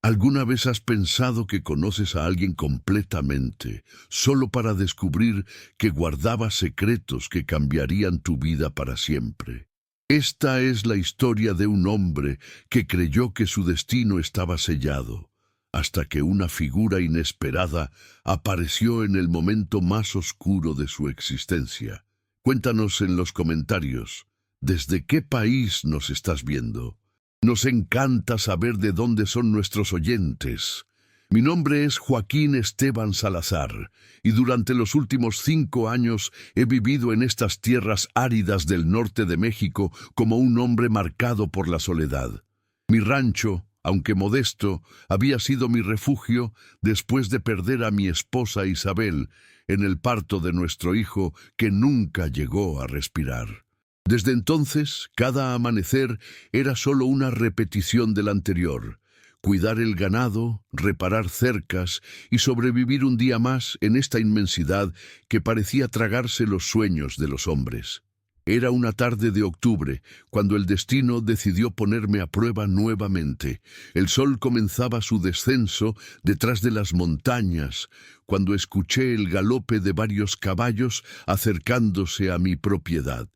¿Alguna vez has pensado que conoces a alguien completamente, solo para descubrir que guardaba secretos que cambiarían tu vida para siempre? Esta es la historia de un hombre que creyó que su destino estaba sellado, hasta que una figura inesperada apareció en el momento más oscuro de su existencia. Cuéntanos en los comentarios, ¿desde qué país nos estás viendo? Nos encanta saber de dónde son nuestros oyentes. Mi nombre es Joaquín Esteban Salazar y durante los últimos 5 años he vivido en estas tierras áridas del norte de México como un hombre marcado por la soledad. Mi rancho, aunque modesto, había sido mi refugio después de perder a mi esposa Isabel en el parto de nuestro hijo que nunca llegó a respirar. Desde entonces, cada amanecer era solo una repetición del anterior. Cuidar el ganado, reparar cercas y sobrevivir un día más en esta inmensidad que parecía tragarse los sueños de los hombres. Era una tarde de octubre, cuando el destino decidió ponerme a prueba nuevamente. El sol comenzaba su descenso detrás de las montañas, cuando escuché el galope de varios caballos acercándose a mi propiedad.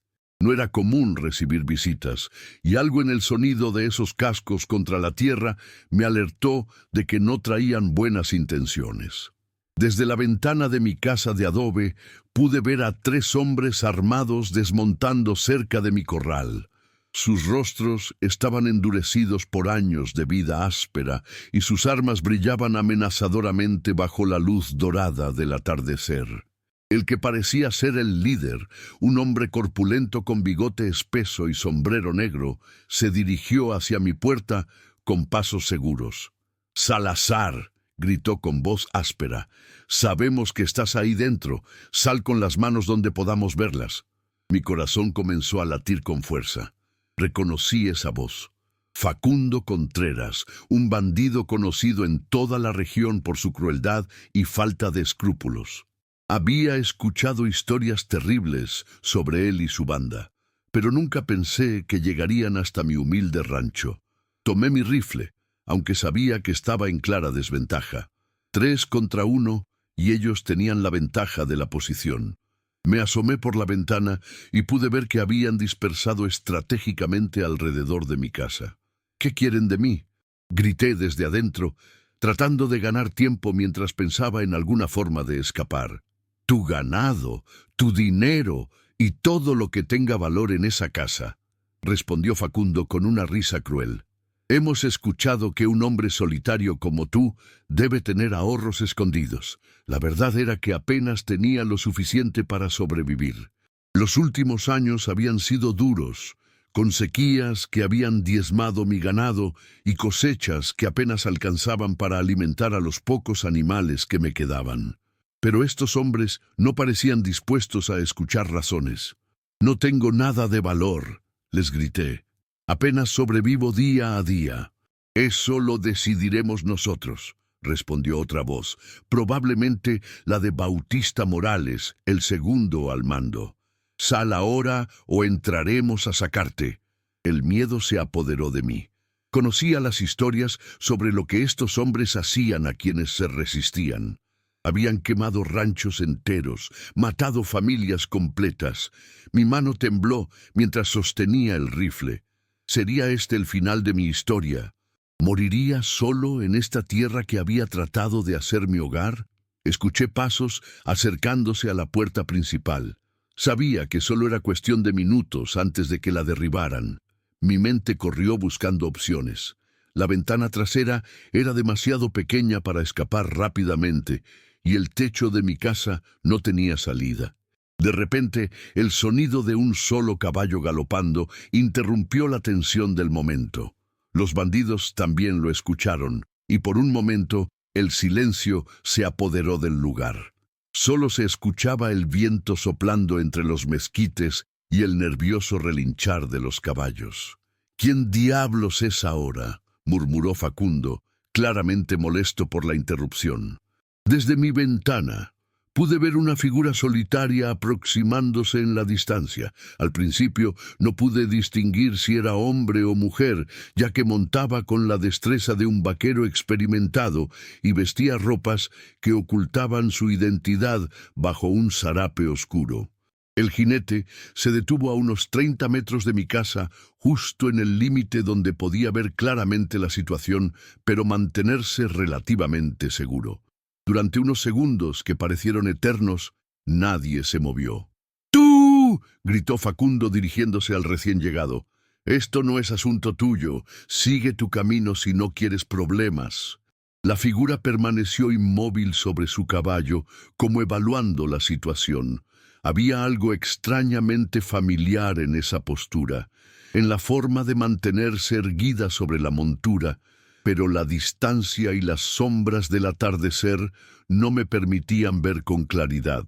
No era común recibir visitas, y algo en el sonido de esos cascos contra la tierra me alertó de que no traían buenas intenciones. Desde la ventana de mi casa de adobe pude ver a 3 hombres armados desmontando cerca de mi corral. Sus rostros estaban endurecidos por años de vida áspera y sus armas brillaban amenazadoramente bajo la luz dorada del atardecer. El que parecía ser el líder, un hombre corpulento con bigote espeso y sombrero negro, se dirigió hacia mi puerta con pasos seguros. «Salazar», gritó con voz áspera, «sabemos que estás ahí dentro. Sal con las manos donde podamos verlas». Mi corazón comenzó a latir con fuerza. Reconocí esa voz. Facundo Contreras, un bandido conocido en toda la región por su crueldad y falta de escrúpulos. Había escuchado historias terribles sobre él y su banda, pero nunca pensé que llegarían hasta mi humilde rancho. Tomé mi rifle, aunque sabía que estaba en clara desventaja. 3 contra 1, y ellos tenían la ventaja de la posición. Me asomé por la ventana y pude ver que habían dispersado estratégicamente alrededor de mi casa. «¿Qué quieren de mí?», grité desde adentro, tratando de ganar tiempo mientras pensaba en alguna forma de escapar. «Tu ganado, tu dinero y todo lo que tenga valor en esa casa», respondió Facundo con una risa cruel. «Hemos escuchado que un hombre solitario como tú debe tener ahorros escondidos. La verdad era que apenas tenía lo suficiente para sobrevivir. Los últimos años habían sido duros, con sequías que habían diezmado mi ganado y cosechas que apenas alcanzaban para alimentar a los pocos animales que me quedaban. Pero estos hombres no parecían dispuestos a escuchar razones. «No tengo nada de valor», les grité. «Apenas sobrevivo día a día». «Eso lo decidiremos nosotros», respondió otra voz, probablemente la de Bautista Morales, el segundo al mando. «Sal ahora o entraremos a sacarte». El miedo se apoderó de mí. Conocía las historias sobre lo que estos hombres hacían a quienes se resistían. Habían quemado ranchos enteros, matado familias completas. Mi mano tembló mientras sostenía el rifle. ¿Sería este el final de mi historia? ¿Moriría solo en esta tierra que había tratado de hacer mi hogar? Escuché pasos acercándose a la puerta principal. Sabía que solo era cuestión de minutos antes de que la derribaran. Mi mente corrió buscando opciones. La ventana trasera era demasiado pequeña para escapar rápidamente, y el techo de mi casa no tenía salida. De repente, el sonido de un solo caballo galopando interrumpió la tensión del momento. Los bandidos también lo escucharon, y por un momento el silencio se apoderó del lugar. Solo se escuchaba el viento soplando entre los mezquites y el nervioso relinchar de los caballos. «¿Quién diablos es ahora?», murmuró Facundo, claramente molesto por la interrupción. Desde mi ventana Pude ver una figura solitaria aproximándose en la distancia. Al principio no pude distinguir si era hombre o mujer, ya que montaba con la destreza de un vaquero experimentado y vestía ropas que ocultaban su identidad bajo un zarape oscuro. El jinete se detuvo a unos 30 metros de mi casa, justo en el límite donde podía ver claramente la situación, pero mantenerse relativamente seguro. Durante unos segundos que parecieron eternos, nadie se movió. ¡Tú! Gritó Facundo dirigiéndose al recién llegado. Esto no es asunto tuyo. Sigue tu camino si no quieres problemas. La figura permaneció inmóvil sobre su caballo, como evaluando la situación. Había algo extrañamente familiar en esa postura, en la forma de mantenerse erguida sobre la montura, pero la distancia y las sombras del atardecer no me permitían ver con claridad.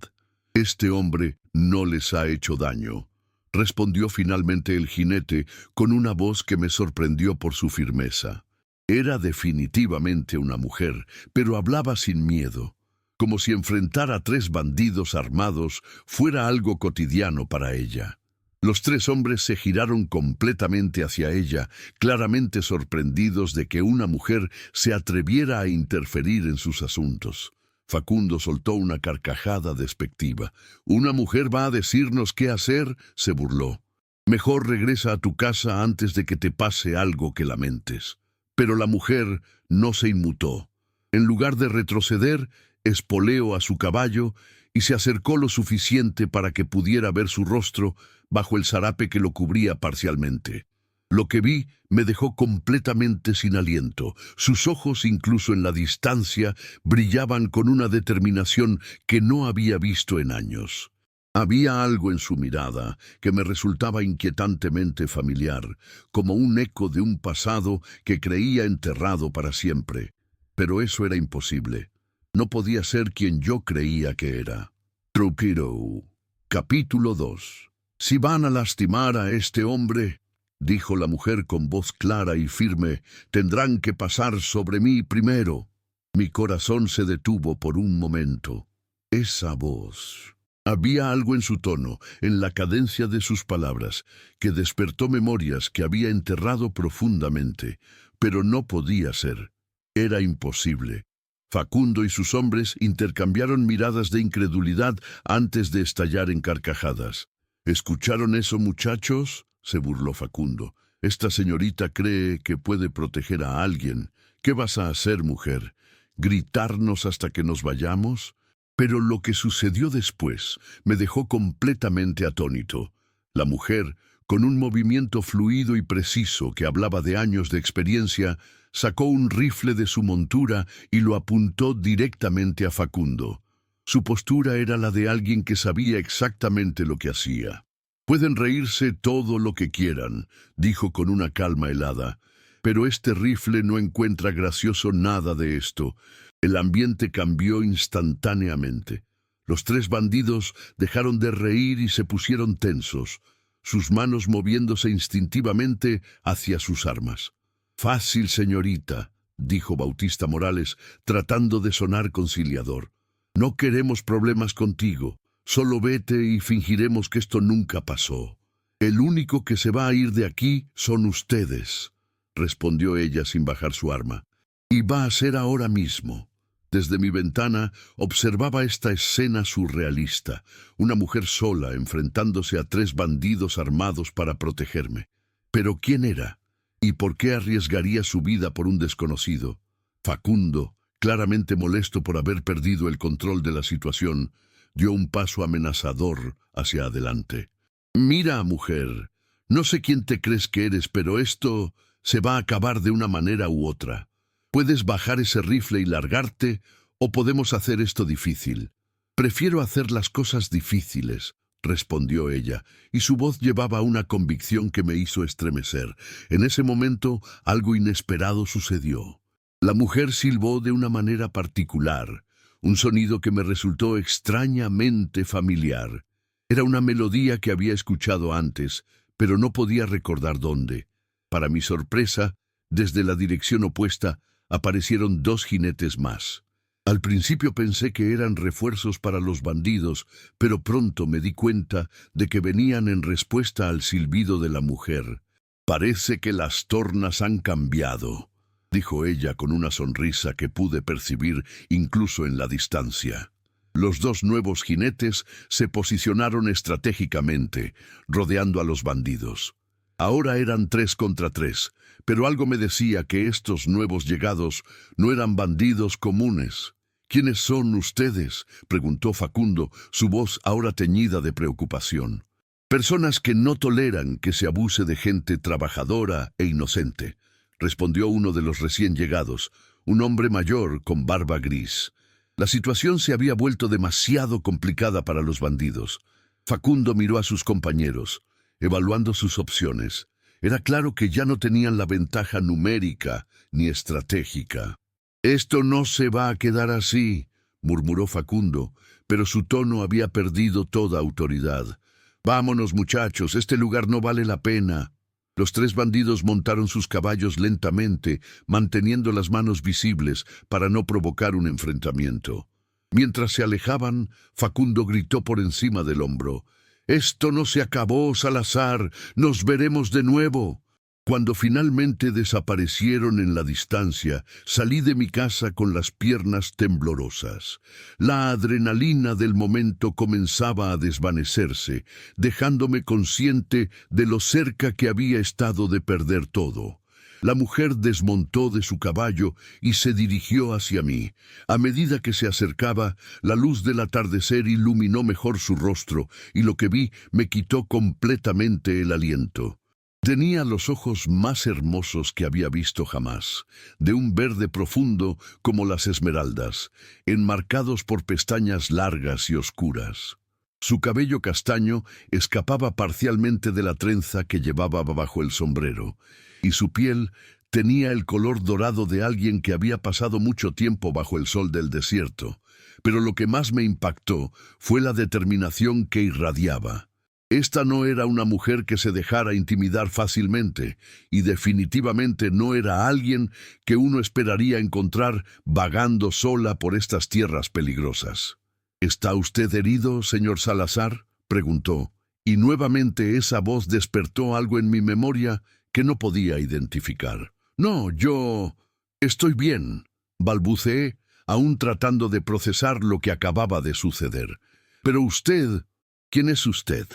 «Este hombre no les ha hecho daño», respondió finalmente el jinete con una voz que me sorprendió por su firmeza. Era definitivamente una mujer, pero hablaba sin miedo, como si enfrentar a 3 bandidos armados fuera algo cotidiano para ella. Los 3 hombres se giraron completamente hacia ella, claramente sorprendidos de que una mujer se atreviera a interferir en sus asuntos. Facundo soltó una carcajada despectiva. «¿Una mujer va a decirnos qué hacer?», se burló. «Mejor regresa a tu casa antes de que te pase algo que lamentes». Pero la mujer no se inmutó. En lugar de retroceder, espoleó a su caballo y se acercó lo suficiente para que pudiera ver su rostro bajo el zarape que lo cubría parcialmente. Lo que vi me dejó completamente sin aliento. Sus ojos, incluso en la distancia, brillaban con una determinación que no había visto en años. Había algo en su mirada que me resultaba inquietantemente familiar, como un eco de un pasado que creía enterrado para siempre. Pero eso era imposible. No podía ser quien yo creía que era. Tropido. Capítulo 2. «Si van a lastimar a este hombre», dijo la mujer con voz clara y firme, «tendrán que pasar sobre mí primero». Mi corazón se detuvo por un momento. Esa voz. Había algo en su tono, en la cadencia de sus palabras, que despertó memorias que había enterrado profundamente, pero no podía ser. Era imposible. Facundo y sus hombres intercambiaron miradas de incredulidad antes de estallar en carcajadas. «¿Escucharon eso, muchachos?», se burló Facundo. «Esta señorita cree que puede proteger a alguien. ¿Qué vas a hacer, mujer? ¿Gritarnos hasta que nos vayamos?». Pero lo que sucedió después me dejó completamente atónito. La mujer, con un movimiento fluido y preciso que hablaba de años de experiencia, sacó un rifle de su montura y lo apuntó directamente a Facundo. Su postura era la de alguien que sabía exactamente lo que hacía. «Pueden reírse todo lo que quieran», dijo con una calma helada, «pero este rifle no encuentra gracioso nada de esto». El ambiente cambió instantáneamente. Los 3 bandidos dejaron de reír y se pusieron tensos, sus manos moviéndose instintivamente hacia sus armas. «Fácil, señorita», dijo Bautista Morales, tratando de sonar conciliador. «No queremos problemas contigo. Solo vete y fingiremos que esto nunca pasó. El único que se va a ir de aquí son ustedes», respondió ella sin bajar su arma. «Y va a ser ahora mismo». Desde mi ventana observaba esta escena surrealista, una mujer sola enfrentándose a 3 bandidos armados para protegerme. ¿Pero quién era? ¿Y por qué arriesgaría su vida por un desconocido? Facundo, claramente molesto por haber perdido el control de la situación, dio un paso amenazador hacia adelante. «Mira, mujer, no sé quién te crees que eres, pero esto se va a acabar de una manera u otra. Puedes bajar ese rifle y largarte, o podemos hacer esto difícil». «Prefiero hacer las cosas difíciles», respondió ella, y su voz llevaba una convicción que me hizo estremecer. En ese momento, algo inesperado sucedió. La mujer silbó de una manera particular, un sonido que me resultó extrañamente familiar. Era una melodía que había escuchado antes, pero no podía recordar dónde. Para mi sorpresa, desde la dirección opuesta, aparecieron 2 jinetes más. Al principio pensé que eran refuerzos para los bandidos, pero pronto me di cuenta de que venían en respuesta al silbido de la mujer. «Parece que las tornas han cambiado», dijo ella con una sonrisa que pude percibir incluso en la distancia. Los dos nuevos jinetes se posicionaron estratégicamente, rodeando a los bandidos. Ahora eran 3 contra 3, pero algo me decía que estos nuevos llegados no eran bandidos comunes. «¿Quiénes son ustedes?», preguntó Facundo, su voz ahora teñida de preocupación. «Personas que no toleran que se abuse de gente trabajadora e inocente», respondió uno de los recién llegados, un hombre mayor con barba gris. La situación se había vuelto demasiado complicada para los bandidos. Facundo miró a sus compañeros, evaluando sus opciones. Era claro que ya no tenían la ventaja numérica ni estratégica. «Esto no se va a quedar así», murmuró Facundo, pero su tono había perdido toda autoridad. «Vámonos, muchachos, este lugar no vale la pena». Los 3 bandidos montaron sus caballos lentamente, manteniendo las manos visibles para no provocar un enfrentamiento. Mientras se alejaban, Facundo gritó por encima del hombro: «Esto no se acabó, Salazar, nos veremos de nuevo». Cuando finalmente desaparecieron en la distancia, salí de mi casa con las piernas temblorosas. La adrenalina del momento comenzaba a desvanecerse, dejándome consciente de lo cerca que había estado de perder todo. La mujer desmontó de su caballo y se dirigió hacia mí. A medida que se acercaba, la luz del atardecer iluminó mejor su rostro, y lo que vi me quitó completamente el aliento. Tenía los ojos más hermosos que había visto jamás, de un verde profundo como las esmeraldas, enmarcados por pestañas largas y oscuras. Su cabello castaño escapaba parcialmente de la trenza que llevaba bajo el sombrero, y su piel tenía el color dorado de alguien que había pasado mucho tiempo bajo el sol del desierto. Pero lo que más me impactó fue la determinación que irradiaba. Esta no era una mujer que se dejara intimidar fácilmente, y definitivamente no era alguien que uno esperaría encontrar vagando sola por estas tierras peligrosas. «¿Está usted herido, señor Salazar?», preguntó, y nuevamente esa voz despertó algo en mi memoria que no podía identificar. «No, yo estoy bien», balbuceé, aún tratando de procesar lo que acababa de suceder. «Pero usted, ¿quién es usted?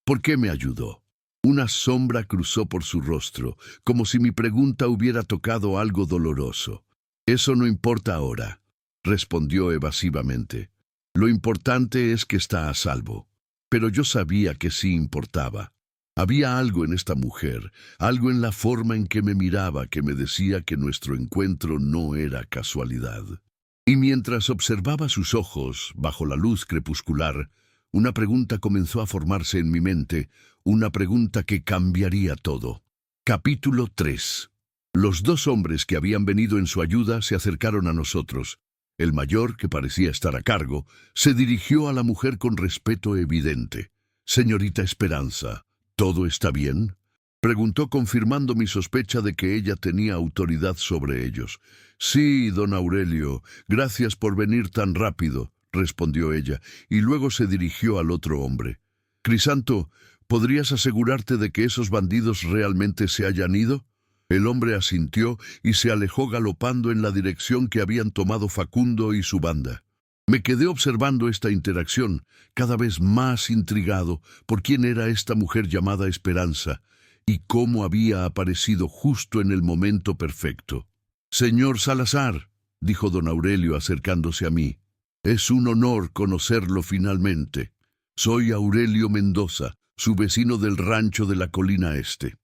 ¿Por qué me ayudó?». Una sombra cruzó por su rostro, como si mi pregunta hubiera tocado algo doloroso. «Eso no importa ahora», respondió evasivamente. «Lo importante es que está a salvo». Pero yo sabía que sí importaba. Había algo en esta mujer, algo en la forma en que me miraba que me decía que nuestro encuentro no era casualidad. Y mientras observaba sus ojos bajo la luz crepuscular, una pregunta comenzó a formarse en mi mente, una pregunta que cambiaría todo. Capítulo 3. Los 2 hombres que habían venido en su ayuda se acercaron a nosotros. El mayor, que parecía estar a cargo, se dirigió a la mujer con respeto evidente. «Señorita Esperanza, ¿todo está bien?», preguntó, confirmando mi sospecha de que ella tenía autoridad sobre ellos. «Sí, don Aurelio, gracias por venir tan rápido», respondió ella, y luego se dirigió al otro hombre. «Crisanto, ¿podrías asegurarte de que esos bandidos realmente se hayan ido?». El hombre asintió y se alejó galopando en la dirección que habían tomado Facundo y su banda. Me quedé observando esta interacción, cada vez más intrigado por quién era esta mujer llamada Esperanza y cómo había aparecido justo en el momento perfecto. «Señor Salazar», dijo don Aurelio acercándose a mí, «es un honor conocerlo finalmente. Soy Aurelio Mendoza, su vecino del rancho de la Colina Este».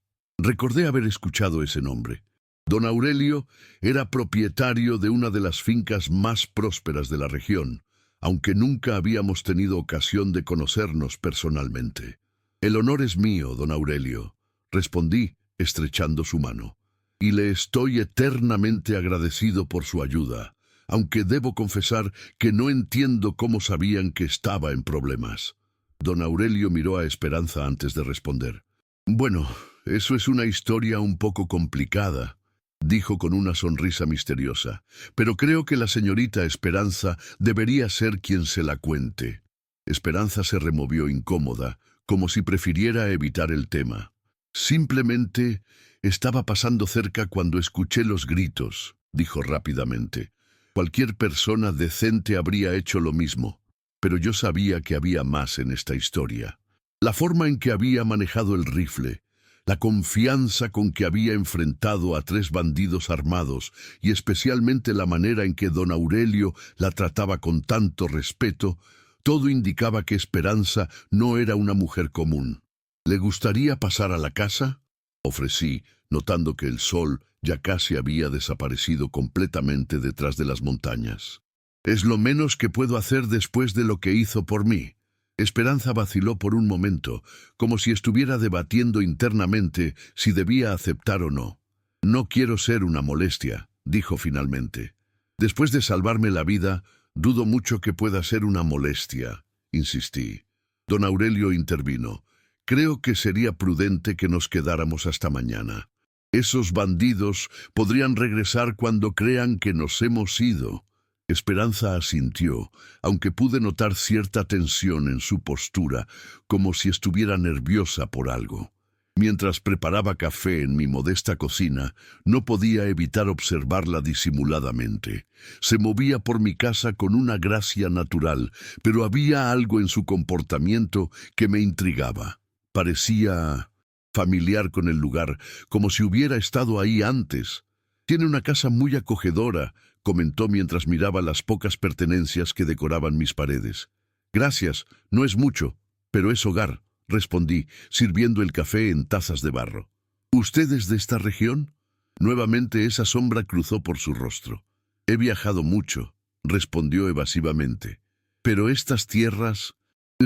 Recordé haber escuchado ese nombre. Don Aurelio era propietario de una de las fincas más prósperas de la región, aunque nunca habíamos tenido ocasión de conocernos personalmente. «El honor es mío, don Aurelio», respondí, estrechando su mano, «y le estoy eternamente agradecido por su ayuda, aunque debo confesar que no entiendo cómo sabían que estaba en problemas». Don Aurelio miró a Esperanza antes de responder. «Bueno, eso es una historia un poco complicada. dijo con una sonrisa misteriosa, pero creo que la señorita Esperanza debería ser quien se la cuente. Esperanza se removió incómoda, como si prefiriera evitar el tema. Simplemente estaba pasando cerca cuando escuché los gritos, dijo rápidamente. Cualquier persona decente habría hecho lo mismo, pero yo sabía que había más en esta historia. La forma en que había manejado el rifle, la confianza con que había enfrentado a 3 bandidos armados y especialmente la manera en que don Aurelio la trataba con tanto respeto, todo indicaba que Esperanza no era una mujer común. ¿Le gustaría pasar a la casa?, ofrecí, notando que el sol ya casi había desaparecido completamente detrás de las montañas. Es lo menos que puedo hacer después de lo que hizo por mí. Esperanza vaciló por un momento, como si estuviera debatiendo internamente si debía aceptar o no. No quiero ser una molestia, dijo finalmente. Después de salvarme la vida, dudo mucho que pueda ser una molestia, insistí. Don Aurelio intervino. Creo que sería prudente que nos quedáramos hasta mañana. Esos bandidos podrían regresar cuando crean que nos hemos ido. Esperanza asintió, aunque pude notar cierta tensión en su postura, como si estuviera nerviosa por algo. Mientras preparaba café en mi modesta cocina, no podía evitar observarla disimuladamente. Se movía por mi casa con una gracia natural, pero había algo en su comportamiento que me intrigaba. Parecía familiar con el lugar, como si hubiera estado ahí antes. Tiene una casa muy acogedora, comentó mientras miraba las pocas pertenencias que decoraban mis paredes. Gracias, no es mucho, pero es hogar, respondí, sirviendo el café en tazas de barro. ¿Usted es de esta región? Nuevamente esa sombra cruzó por su rostro. He viajado mucho, respondió evasivamente. Pero estas tierras,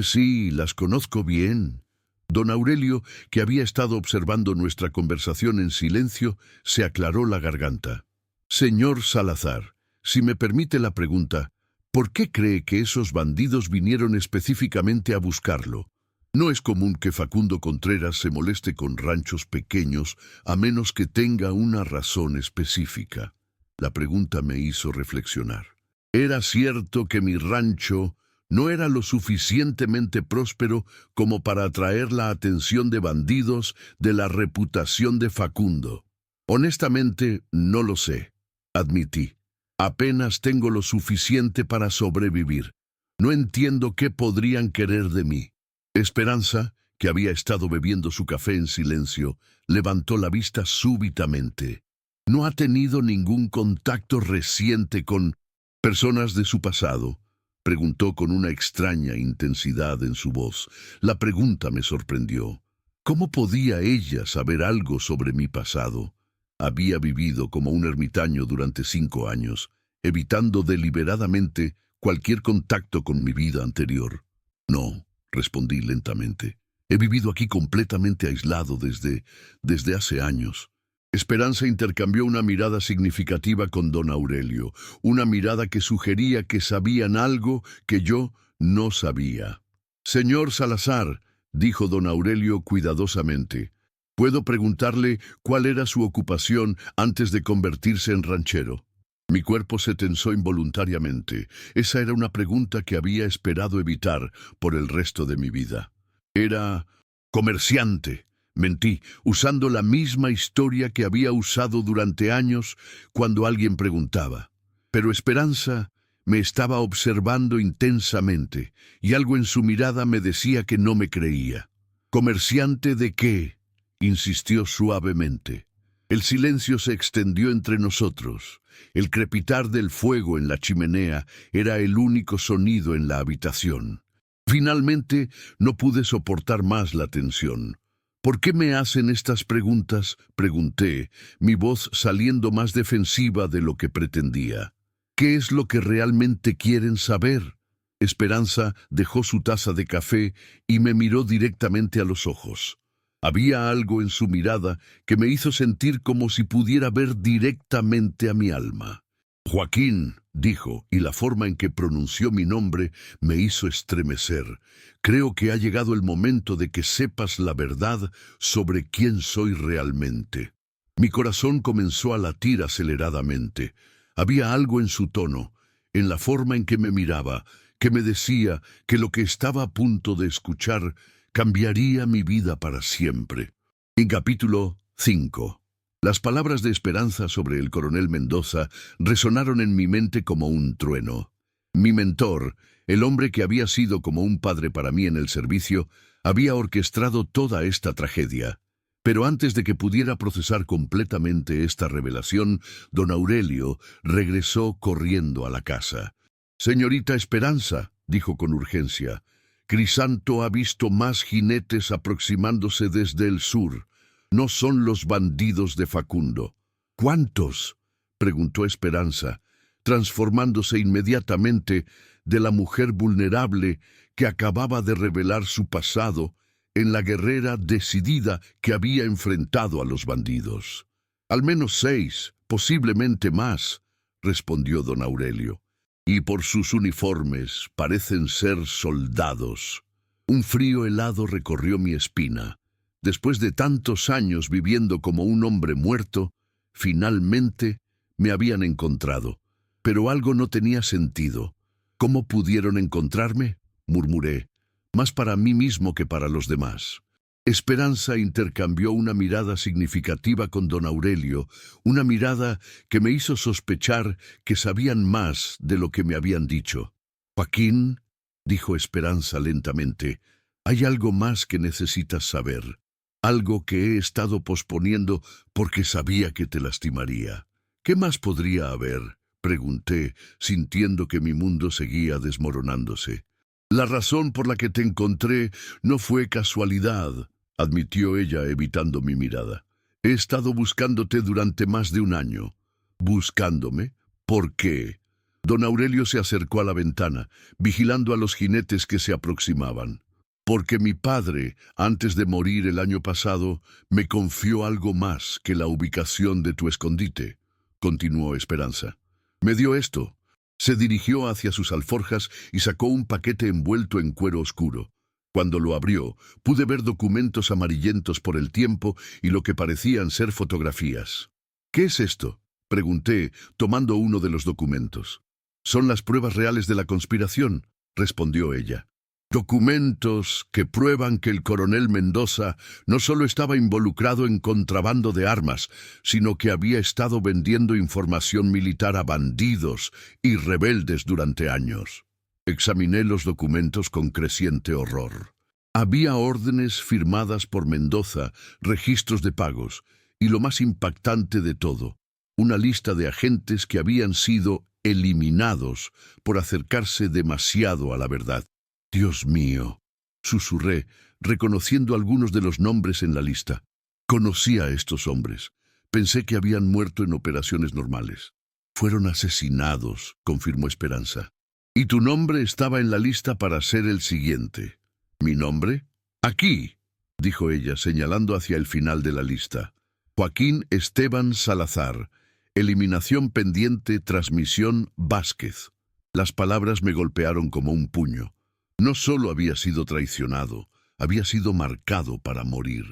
sí, las conozco bien. Don Aurelio, que había estado observando nuestra conversación en silencio, se aclaró la garganta. Señor Salazar, si me permite la pregunta, ¿por qué cree que esos bandidos vinieron específicamente a buscarlo? No es común que Facundo Contreras se moleste con ranchos pequeños a menos que tenga una razón específica. La pregunta me hizo reflexionar. Era cierto que mi rancho no era lo suficientemente próspero como para atraer la atención de bandidos de la reputación de Facundo. Honestamente, no lo sé, admití. Apenas tengo lo suficiente para sobrevivir. No entiendo qué podrían querer de mí. Esperanza, que había estado bebiendo su café en silencio, levantó la vista súbitamente. ¿No ha tenido ningún contacto reciente con personas de su pasado?, preguntó con una extraña intensidad en su voz. La pregunta me sorprendió. ¿Cómo podía ella saber algo sobre mi pasado? Había vivido como un ermitaño durante 5 años, evitando deliberadamente cualquier contacto con mi vida anterior. No, respondí lentamente. He vivido aquí completamente aislado desde hace años. Esperanza intercambió una mirada significativa con don Aurelio, una mirada que sugería que sabían algo que yo no sabía. Señor Salazar, dijo don Aurelio cuidadosamente, ¿puedo preguntarle cuál era su ocupación antes de convertirse en ranchero? Mi cuerpo se tensó involuntariamente. Esa era una pregunta que había esperado evitar por el resto de mi vida. Era comerciante. Mentí, usando la misma historia que había usado durante años cuando alguien preguntaba. Pero Esperanza me estaba observando intensamente, y algo en su mirada me decía que no me creía. ¿Comerciante de qué?, insistió suavemente. El silencio se extendió entre nosotros. El crepitar del fuego en la chimenea era el único sonido en la habitación. Finalmente, no pude soportar más la tensión. ¿Por qué me hacen estas preguntas?, pregunté, mi voz saliendo más defensiva de lo que pretendía. ¿Qué es lo que realmente quieren saber? Esperanza dejó su taza de café y me miró directamente a los ojos. Había algo en su mirada que me hizo sentir como si pudiera ver directamente a mi alma. Joaquín, dijo, y la forma en que pronunció mi nombre me hizo estremecer. Creo que ha llegado el momento de que sepas la verdad sobre quién soy realmente. Mi corazón comenzó a latir aceleradamente. Había algo en su tono, en la forma en que me miraba, que me decía que lo que estaba a punto de escuchar cambiaría mi vida para siempre. En capítulo 5. Las palabras de esperanza sobre el coronel Mendoza resonaron en mi mente como un trueno. Mi mentor, el hombre que había sido como un padre para mí en el servicio, había orquestado toda esta tragedia. Pero antes de que pudiera procesar completamente esta revelación, don Aurelio regresó corriendo a la casa. «Señorita Esperanza», dijo con urgencia, «Crisanto ha visto más jinetes aproximándose desde el sur. No son los bandidos de Facundo». «¿Cuántos?», preguntó Esperanza, transformándose inmediatamente de la mujer vulnerable que acababa de revelar su pasado en la guerrera decidida que había enfrentado a los bandidos. «Al menos 6, posiblemente más», respondió don Aurelio. «Y por sus uniformes parecen ser soldados». Un frío helado recorrió mi espina. Después de tantos años viviendo como un hombre muerto, finalmente me habían encontrado. Pero algo no tenía sentido. «¿Cómo pudieron encontrarme?», murmuré, más para mí mismo que para los demás. Esperanza intercambió una mirada significativa con don Aurelio, una mirada que me hizo sospechar que sabían más de lo que me habían dicho. «Joaquín», dijo Esperanza lentamente, «hay algo más que necesitas saber, algo que he estado posponiendo porque sabía que te lastimaría». «¿Qué más podría haber?», pregunté, sintiendo que mi mundo seguía desmoronándose. «La razón por la que te encontré no fue casualidad», admitió ella evitando mi mirada. «He estado buscándote durante más de un año». «¿Buscándome? ¿Por qué?». Don Aurelio se acercó a la ventana, vigilando a los jinetes que se aproximaban. «Porque mi padre, antes de morir el año pasado, me confió algo más que la ubicación de tu escondite», continuó Esperanza. «Me dio esto». Se dirigió hacia sus alforjas y sacó un paquete envuelto en cuero oscuro. Cuando lo abrió, pude ver documentos amarillentos por el tiempo y lo que parecían ser fotografías. «¿Qué es esto?», pregunté, tomando uno de los documentos. «Son las pruebas reales de la conspiración», respondió ella. «Documentos que prueban que el coronel Mendoza no solo estaba involucrado en contrabando de armas, sino que había estado vendiendo información militar a bandidos y rebeldes durante años». Examiné los documentos con creciente horror. Había órdenes firmadas por Mendoza, registros de pagos, y lo más impactante de todo, una lista de agentes que habían sido eliminados por acercarse demasiado a la verdad. «Dios mío», susurré, reconociendo algunos de los nombres en la lista. Conocía a estos hombres. Pensé que habían muerto en operaciones normales. «Fueron asesinados», confirmó Esperanza. «Y tu nombre estaba en la lista para ser el siguiente». «¿Mi nombre?». «Aquí», dijo ella, señalando hacia el final de la lista. «Joaquín Esteban Salazar. Eliminación pendiente, transmisión Vázquez». Las palabras me golpearon como un puño. No solo había sido traicionado, había sido marcado para morir.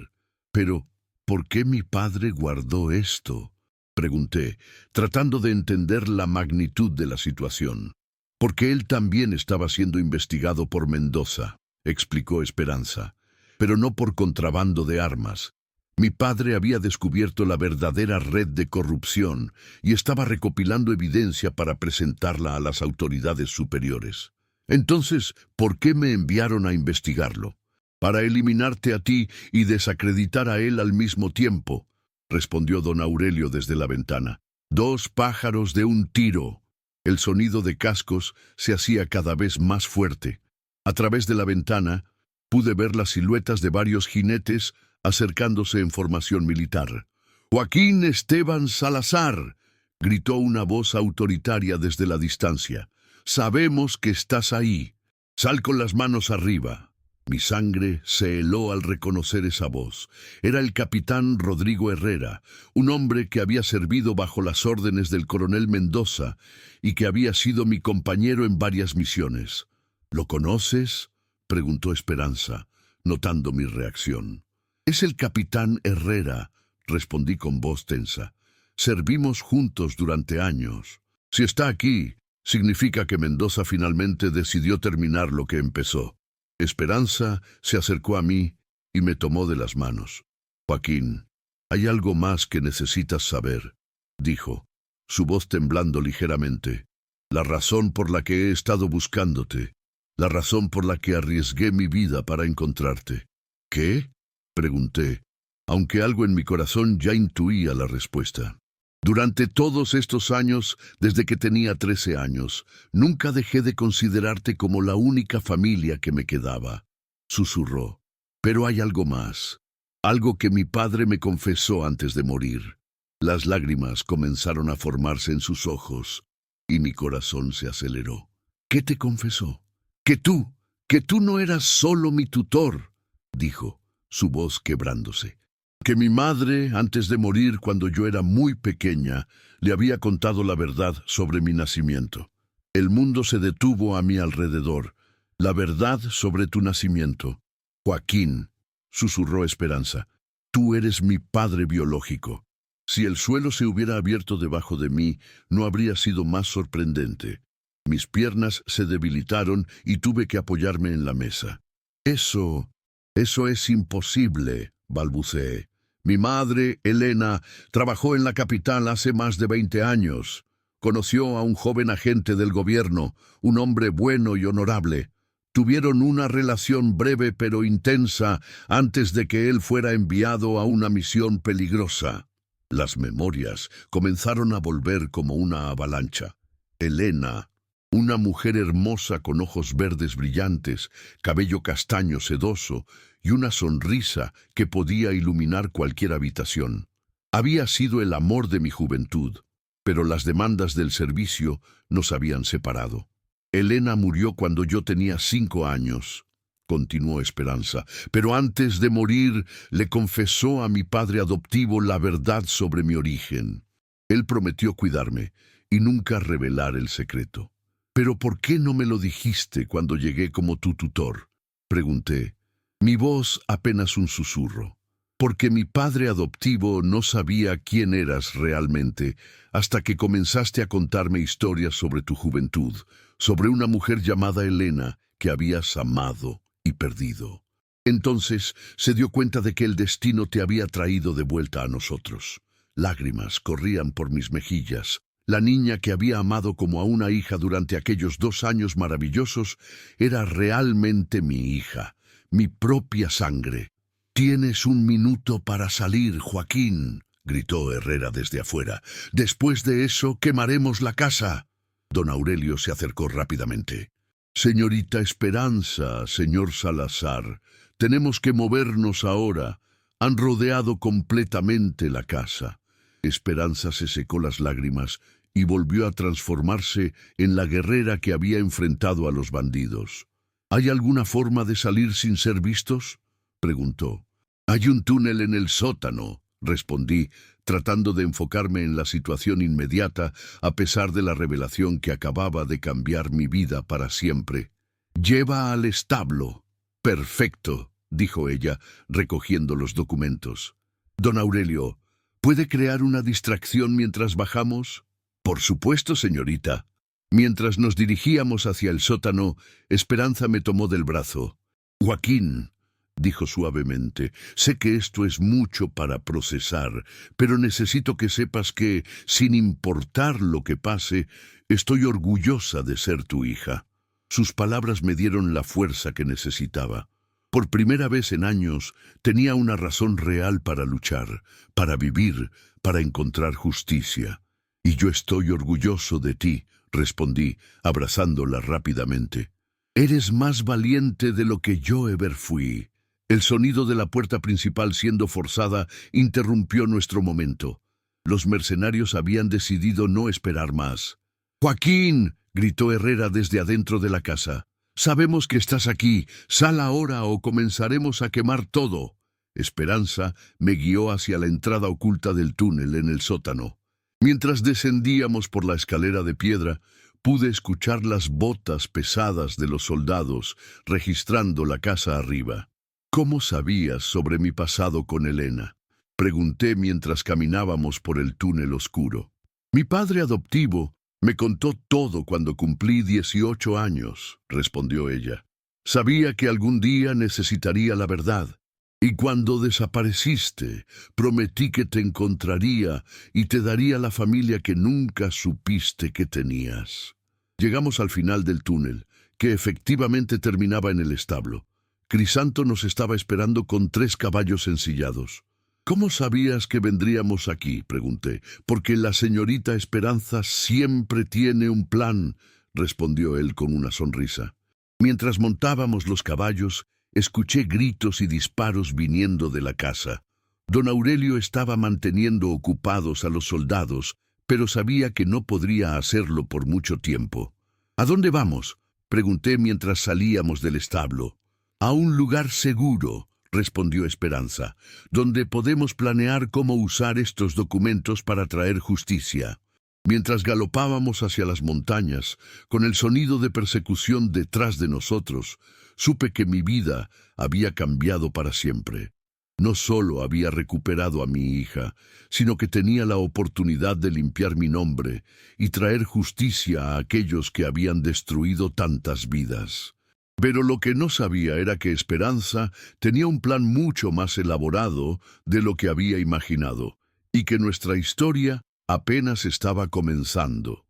Pero, ¿por qué mi padre guardó esto?, pregunté, tratando de entender la magnitud de la situación. «Porque él también estaba siendo investigado por Mendoza», explicó Esperanza, «pero no por contrabando de armas. Mi padre había descubierto la verdadera red de corrupción y estaba recopilando evidencia para presentarla a las autoridades superiores. Entonces, ¿por qué me enviaron a investigarlo? Para eliminarte a ti y desacreditar a él al mismo tiempo», respondió don Aurelio desde la ventana. «2 pájaros de un tiro». El sonido de cascos se hacía cada vez más fuerte. A través de la ventana pude ver las siluetas de varios jinetes acercándose en formación militar. «Joaquín Esteban Salazar», gritó una voz autoritaria desde la distancia. «Sabemos que estás ahí. Sal con las manos arriba». Mi sangre se heló al reconocer esa voz. Era el capitán Rodrigo Herrera, un hombre que había servido bajo las órdenes del coronel Mendoza y que había sido mi compañero en varias misiones. «¿Lo conoces?», preguntó Esperanza, notando mi reacción. «Es el capitán Herrera», respondí con voz tensa. Servimos juntos durante años. Si está aquí, significa que Mendoza finalmente decidió terminar lo que empezó. Esperanza se acercó a mí y me tomó de las manos. Joaquín, hay algo más que necesitas saber, dijo, su voz temblando ligeramente. La razón por la que he estado buscándote, la razón por la que arriesgué mi vida para encontrarte. ¿Qué? Pregunté, aunque algo en mi corazón ya intuía la respuesta. Durante todos estos años, desde que tenía 13 años, nunca dejé de considerarte como la única familia que me quedaba, susurró. Pero hay algo más, algo que mi padre me confesó antes de morir. Las lágrimas comenzaron a formarse en sus ojos y mi corazón se aceleró. ¿Qué te confesó? Que tú no eras solo mi tutor, dijo, su voz quebrándose. Que mi madre, antes de morir cuando yo era muy pequeña, le había contado la verdad sobre mi nacimiento. El mundo se detuvo a mi alrededor. La verdad sobre tu nacimiento. Joaquín, susurró Esperanza, tú eres mi padre biológico. Si el suelo se hubiera abierto debajo de mí, no habría sido más sorprendente. Mis piernas se debilitaron y tuve que apoyarme en la mesa. Eso es imposible, balbuceé. Mi madre, Elena, trabajó en la capital hace más de 20 años. Conoció a un joven agente del gobierno, un hombre bueno y honorable. Tuvieron una relación breve pero intensa antes de que él fuera enviado a una misión peligrosa. Las memorias comenzaron a volver como una avalancha. Elena, una mujer hermosa con ojos verdes brillantes, cabello castaño sedoso y una sonrisa que podía iluminar cualquier habitación. Había sido el amor de mi juventud, pero las demandas del servicio nos habían separado. Elena murió cuando yo tenía 5 años, continuó Esperanza, pero antes de morir le confesó a mi padre adoptivo la verdad sobre mi origen. Él prometió cuidarme y nunca revelar el secreto. «¿Pero por qué no me lo dijiste cuando llegué como tu tutor?», pregunté, mi voz apenas un susurro. «Porque mi padre adoptivo no sabía quién eras realmente hasta que comenzaste a contarme historias sobre tu juventud, sobre una mujer llamada Elena que habías amado y perdido. Entonces se dio cuenta de que el destino te había traído de vuelta a nosotros. Lágrimas corrían por mis mejillas. La niña que había amado como a una hija durante aquellos 2 años maravillosos era realmente mi hija, mi propia sangre. «Tienes 1 minuto para salir, Joaquín», gritó Herrera desde afuera. «Después de eso quemaremos la casa». Don Aurelio se acercó rápidamente. «Señorita Esperanza, señor Salazar, tenemos que movernos ahora. Han rodeado completamente la casa». Esperanza se secó las lágrimas y volvió a transformarse en la guerrera que había enfrentado a los bandidos. «¿Hay alguna forma de salir sin ser vistos?», preguntó. «Hay un túnel en el sótano», respondí, tratando de enfocarme en la situación inmediata a pesar de la revelación que acababa de cambiar mi vida para siempre. «Lleva al establo». «Perfecto», dijo ella, recogiendo los documentos. «Don Aurelio, ¿puede crear una distracción mientras bajamos?» «Por supuesto, señorita». Mientras nos dirigíamos hacia el sótano, Esperanza me tomó del brazo. «Joaquín», dijo suavemente, «sé que esto es mucho para procesar, pero necesito que sepas que, sin importar lo que pase, estoy orgullosa de ser tu hija». Sus palabras me dieron la fuerza que necesitaba. Por primera vez en años tenía una razón real para luchar, para vivir, para encontrar justicia. «Y yo estoy orgulloso de ti», respondí, abrazándola rápidamente. «Eres más valiente de lo que yo ever fui». El sonido de la puerta principal siendo forzada interrumpió nuestro momento. Los mercenarios habían decidido no esperar más. «Joaquín», gritó Herrera desde adentro de la casa. «Sabemos que estás aquí. Sal ahora o comenzaremos a quemar todo». Esperanza me guió hacia la entrada oculta del túnel en el sótano. Mientras descendíamos por la escalera de piedra, pude escuchar las botas pesadas de los soldados registrando la casa arriba. «¿Cómo sabías sobre mi pasado con Elena?», Pregunté mientras caminábamos por el túnel oscuro. Mi padre adoptivo me contó todo cuando cumplí 18 años, respondió ella. Sabía que algún día necesitaría la verdad. Y cuando desapareciste, prometí que te encontraría y te daría la familia que nunca supiste que tenías. Llegamos al final del túnel, que efectivamente terminaba en el establo. Crisanto nos estaba esperando con 3 caballos ensillados. ¿Cómo sabías que vendríamos aquí?, pregunté. Porque la señorita Esperanza siempre tiene un plan, respondió él con una sonrisa. Mientras montábamos los caballos, escuché gritos y disparos viniendo de la casa. Don Aurelio estaba manteniendo ocupados a los soldados, pero sabía que no podría hacerlo por mucho tiempo. ¿A dónde vamos?, pregunté mientras salíamos del establo. A un lugar seguro, respondió Esperanza, donde podemos planear cómo usar estos documentos para traer justicia. Mientras galopábamos hacia las montañas, con el sonido de persecución detrás de nosotros, supe que mi vida había cambiado para siempre. No solo había recuperado a mi hija, sino que tenía la oportunidad de limpiar mi nombre y traer justicia a aquellos que habían destruido tantas vidas. Pero lo que no sabía era que Esperanza tenía un plan mucho más elaborado de lo que había imaginado, y que nuestra historia apenas estaba comenzando.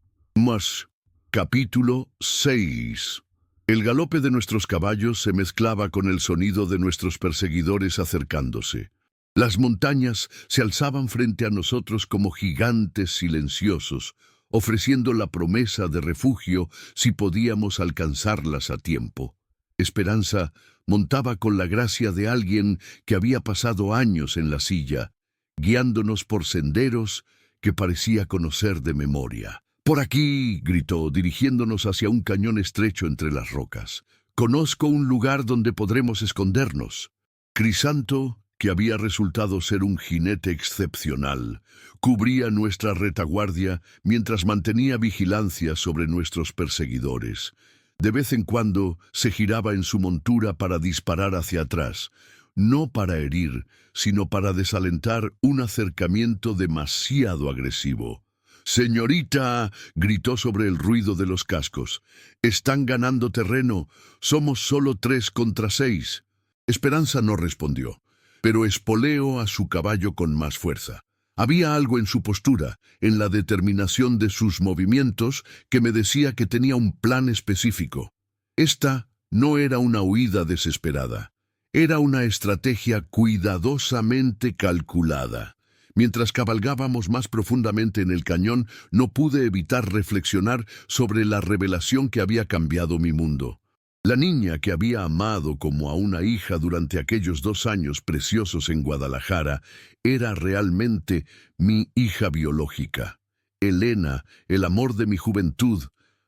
Capítulo 6. El galope de nuestros caballos se mezclaba con el sonido de nuestros perseguidores acercándose. Las montañas se alzaban frente a nosotros como gigantes silenciosos, ofreciendo la promesa de refugio si podíamos alcanzarlas a tiempo. Esperanza montaba con la gracia de alguien que había pasado años en la silla, guiándonos por senderos que parecía conocer de memoria. «Por aquí», gritó, dirigiéndonos hacia un cañón estrecho entre las rocas. «Conozco un lugar donde podremos escondernos». Crisanto, que había resultado ser un jinete excepcional, cubría nuestra retaguardia mientras mantenía vigilancia sobre nuestros perseguidores. De vez en cuando se giraba en su montura para disparar hacia atrás, no para herir, sino para desalentar un acercamiento demasiado agresivo. «Señorita», gritó sobre el ruido de los cascos, «están ganando terreno. Somos solo 3 contra 6». Esperanza no respondió, pero espoleó a su caballo con más fuerza. Había algo en su postura, en la determinación de sus movimientos, que me decía que tenía un plan específico. Esta no era una huida desesperada. Era una estrategia cuidadosamente calculada. Mientras cabalgábamos más profundamente en el cañón, no pude evitar reflexionar sobre la revelación que había cambiado mi mundo. La niña que había amado como a una hija durante aquellos 2 años preciosos en Guadalajara era realmente mi hija biológica. Elena, el amor de mi juventud,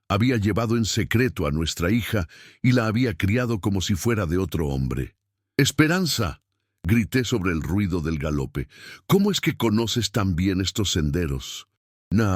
había llevado en secreto a nuestra hija y la había criado como si fuera de otro hombre. «¡Esperanza!», grité sobre el ruido del galope. «¿Cómo es que conoces tan bien estos senderos?»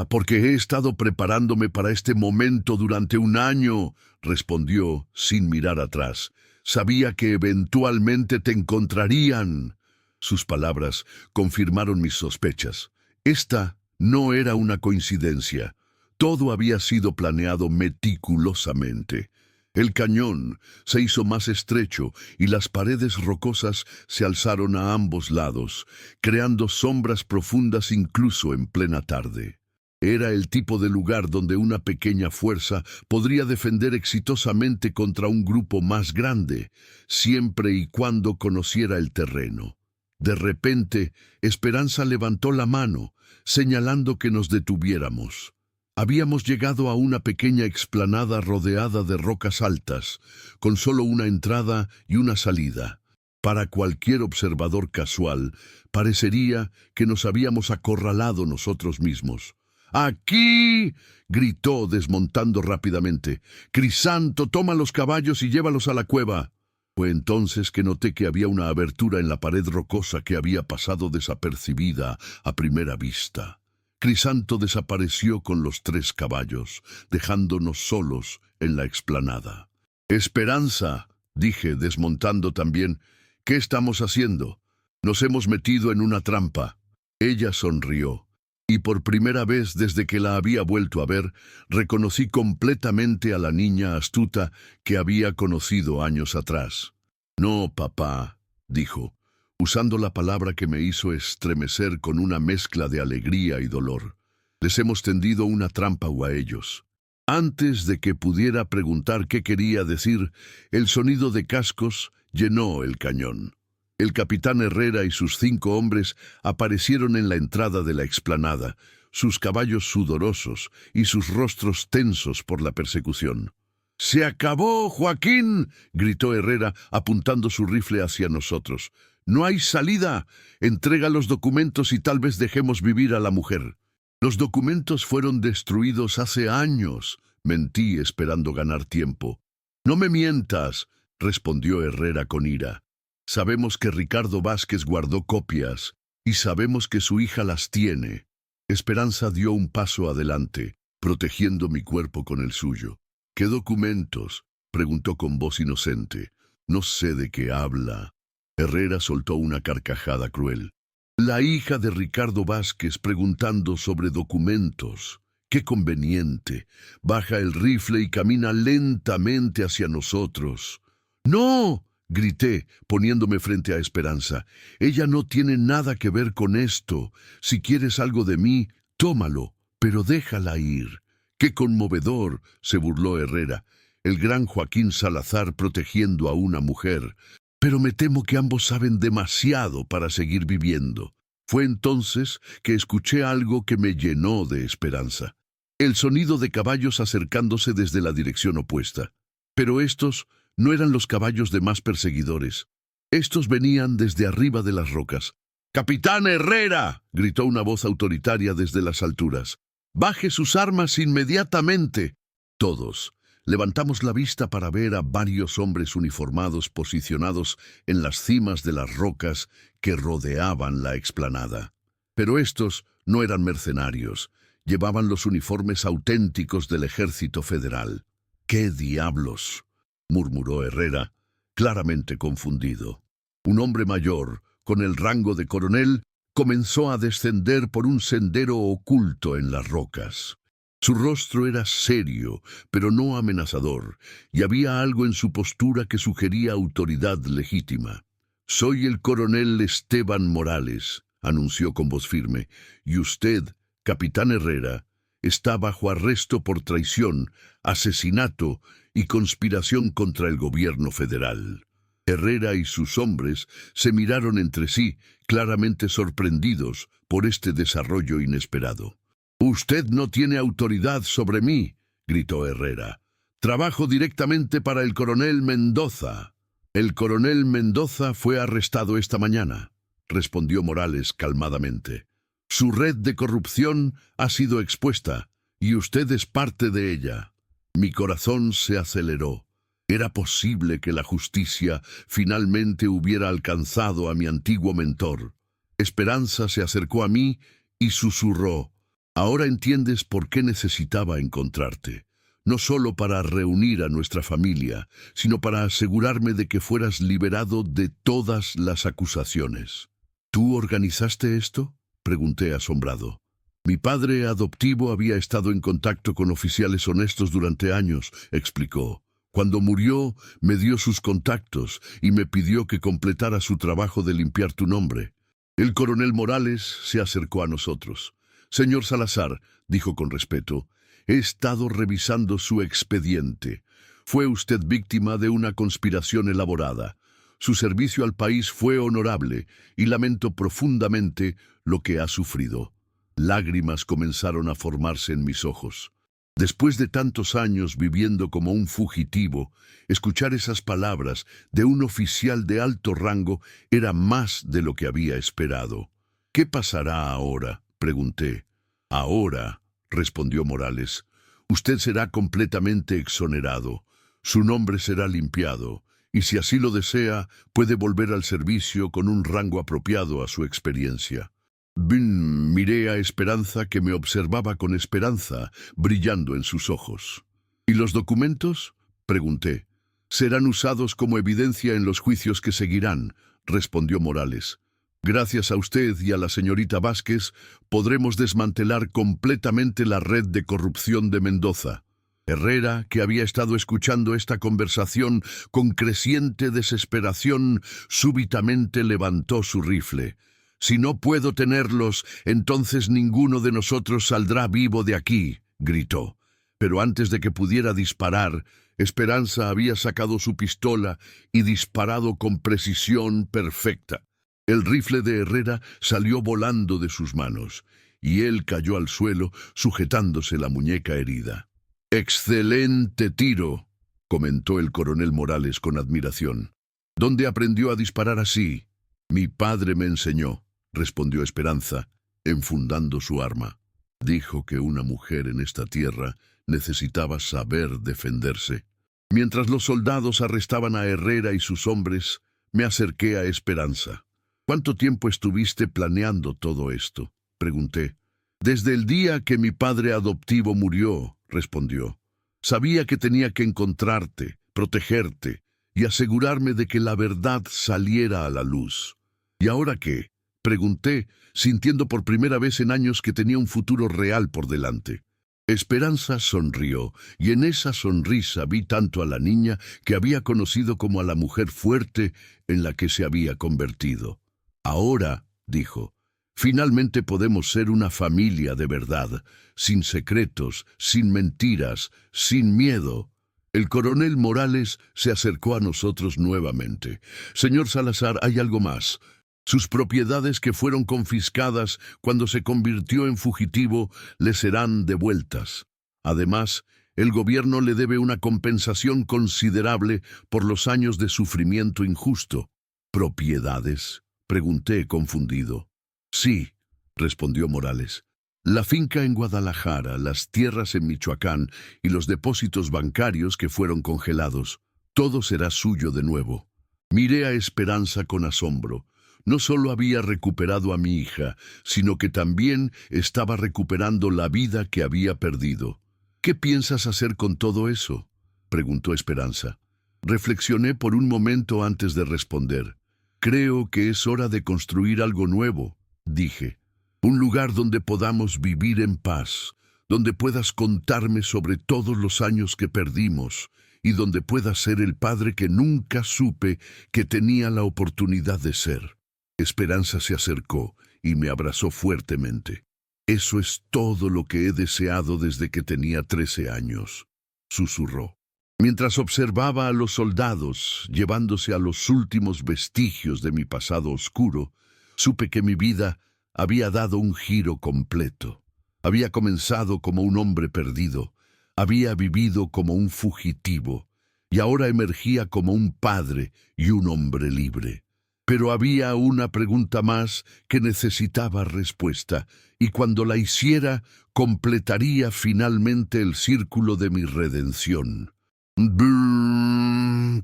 Porque he estado preparándome para este momento durante 1 año», respondió sin mirar atrás. «Sabía que eventualmente te encontrarían». Sus palabras confirmaron mis sospechas. Esta no era una coincidencia. Todo había sido planeado meticulosamente. El cañón se hizo más estrecho y las paredes rocosas se alzaron a ambos lados, creando sombras profundas incluso en plena tarde. Era el tipo de lugar donde una pequeña fuerza podría defender exitosamente contra un grupo más grande, siempre y cuando conociera el terreno. De repente, Esperanza levantó la mano, señalando que nos detuviéramos. Habíamos llegado a una pequeña explanada rodeada de rocas altas, con solo una entrada y una salida. Para cualquier observador casual, parecería que nos habíamos acorralado nosotros mismos. «¡Aquí!», gritó desmontando rápidamente. «Crisanto, toma los caballos y llévalos a la cueva». Fue entonces que noté que había una abertura en la pared rocosa que había pasado desapercibida a primera vista. Crisanto desapareció con los 3 caballos, dejándonos solos en la explanada. «Esperanza», dije, desmontando también, «¿qué estamos haciendo?». Nos hemos metido en una trampa. Ella sonrió, y por primera vez desde que la había vuelto a ver, reconocí completamente a la niña astuta que había conocido años atrás. No, papá, dijo, usando la palabra que me hizo estremecer con una mezcla de alegría y dolor. Les hemos tendido una trampa a ellos. Antes de que pudiera preguntar qué quería decir, el sonido de cascos llenó el cañón. El capitán Herrera y sus 5 hombres aparecieron en la entrada de la explanada, sus caballos sudorosos y sus rostros tensos por la persecución. «¡Se acabó, Joaquín!», gritó Herrera, apuntando su rifle hacia nosotros. «¡No hay salida! Entrega los documentos y tal vez dejemos vivir a la mujer». «Los documentos fueron destruidos hace años», mentí esperando ganar tiempo. «No me mientas», respondió Herrera con ira. «Sabemos que Ricardo Vázquez guardó copias y sabemos que su hija las tiene». Esperanza dio un paso adelante, protegiendo mi cuerpo con el suyo. «¿Qué documentos?», preguntó con voz inocente. «No sé de qué habla». Herrera soltó una carcajada cruel. «La hija de Ricardo Vázquez preguntando sobre documentos. ¡Qué conveniente! Baja el rifle y camina lentamente hacia nosotros». «¡No!», grité, poniéndome frente a Esperanza. «Ella no tiene nada que ver con esto. Si quieres algo de mí, tómalo, pero déjala ir». «¡Qué conmovedor!», se burló Herrera. «El gran Joaquín Salazar protegiendo a una mujer. Pero me temo que ambos saben demasiado para seguir viviendo». Fue entonces que escuché algo que me llenó de esperanza. El sonido de caballos acercándose desde la dirección opuesta. Pero estos no eran los caballos de más perseguidores. Estos venían desde arriba de las rocas. «¡Capitán Herrera!», gritó una voz autoritaria desde las alturas. «¡Baje sus armas inmediatamente!». Todos levantamos la vista para ver a varios hombres uniformados posicionados en las cimas de las rocas que rodeaban la explanada. Pero estos no eran mercenarios, llevaban los uniformes auténticos del Ejército Federal. «¡Qué diablos!», murmuró Herrera, claramente confundido. Un hombre mayor, con el rango de coronel, comenzó a descender por un sendero oculto en las rocas. Su rostro era serio, pero no amenazador, y había algo en su postura que sugería autoridad legítima. «Soy el coronel Esteban Morales», anunció con voz firme, «y usted, capitán Herrera, está bajo arresto por traición, asesinato y conspiración contra el gobierno federal». Herrera y sus hombres se miraron entre sí, claramente sorprendidos por este desarrollo inesperado. «Usted no tiene autoridad sobre mí», gritó Herrera. «Trabajo directamente para el coronel Mendoza». «El coronel Mendoza fue arrestado esta mañana», respondió Morales calmadamente. «Su red de corrupción ha sido expuesta, y usted es parte de ella». Mi corazón se aceleró. Era posible que la justicia finalmente hubiera alcanzado a mi antiguo mentor. Esperanza se acercó a mí y susurró: «Ahora entiendes por qué necesitaba encontrarte. No solo para reunir a nuestra familia, sino para asegurarme de que fueras liberado de todas las acusaciones». «¿Tú organizaste esto?», pregunté asombrado. «Mi padre adoptivo había estado en contacto con oficiales honestos durante años», explicó. «Cuando murió, me dio sus contactos y me pidió que completara su trabajo de limpiar tu nombre». El coronel Morales se acercó a nosotros. «Señor Salazar», dijo con respeto, «he estado revisando su expediente. Fue usted víctima de una conspiración elaborada. Su servicio al país fue honorable y lamento profundamente lo que ha sufrido». Lágrimas comenzaron a formarse en mis ojos. Después de tantos años viviendo como un fugitivo, escuchar esas palabras de un oficial de alto rango era más de lo que había esperado. «¿Qué pasará ahora?», pregunté. «Ahora», respondió Morales, «usted será completamente exonerado. Su nombre será limpiado, y si así lo desea, puede volver al servicio con un rango apropiado a su experiencia». Miré a Esperanza, que me observaba con esperanza brillando en sus ojos. «¿Y los documentos?», pregunté. «Serán usados como evidencia en los juicios que seguirán», respondió Morales. Gracias a usted y a la señorita Vázquez, podremos desmantelar completamente la red de corrupción de Mendoza. Herrera, que había estado escuchando esta conversación con creciente desesperación, súbitamente levantó su rifle. «Si no puedo tenerlos, entonces ninguno de nosotros saldrá vivo de aquí», gritó. Pero antes de que pudiera disparar, Esperanza había sacado su pistola y disparado con precisión perfecta. El rifle de Herrera salió volando de sus manos, y él cayó al suelo, sujetándose la muñeca herida. «Excelente tiro», comentó el coronel Morales con admiración. «¿Dónde aprendió a disparar así?» «Mi padre me enseñó», respondió Esperanza, enfundando su arma. Dijo que una mujer en esta tierra necesitaba saber defenderse. Mientras los soldados arrestaban a Herrera y sus hombres, me acerqué a Esperanza. «¿Cuánto tiempo estuviste planeando todo esto?», pregunté. «Desde el día que mi padre adoptivo murió», respondió. «Sabía que tenía que encontrarte, protegerte y asegurarme de que la verdad saliera a la luz». «¿Y ahora qué?», pregunté, sintiendo por primera vez en años que tenía un futuro real por delante. Esperanza sonrió, y en esa sonrisa vi tanto a la niña que había conocido como a la mujer fuerte en la que se había convertido. «Ahora», dijo, «finalmente podemos ser una familia de verdad, sin secretos, sin mentiras, sin miedo». El coronel Morales se acercó a nosotros nuevamente. «Señor Salazar, hay algo más. Sus propiedades que fueron confiscadas cuando se convirtió en fugitivo le serán devueltas. Además, el gobierno le debe una compensación considerable por los años de sufrimiento injusto». «¿Propiedades?», pregunté confundido. «Sí», respondió Morales. «La finca en Guadalajara, las tierras en Michoacán y los depósitos bancarios que fueron congelados. Todo será suyo de nuevo». Miré a Esperanza con asombro. No solo había recuperado a mi hija, sino que también estaba recuperando la vida que había perdido. «¿Qué piensas hacer con todo eso?», preguntó Esperanza. Reflexioné por un momento antes de responder. «Creo que es hora de construir algo nuevo», dije. «Un lugar donde podamos vivir en paz, donde puedas contarme sobre todos los años que perdimos y donde puedas ser el padre que nunca supe que tenía la oportunidad de ser». Esperanza se acercó y me abrazó fuertemente. «Eso es todo lo que he deseado desde que tenía 13 años», susurró. Mientras observaba a los soldados llevándose a los últimos vestigios de mi pasado oscuro, supe que mi vida había dado un giro completo. Había comenzado como un hombre perdido, había vivido como un fugitivo, y ahora emergía como un padre y un hombre libre. Pero había una pregunta más que necesitaba respuesta, y cuando la hiciera, completaría finalmente el círculo de mi redención.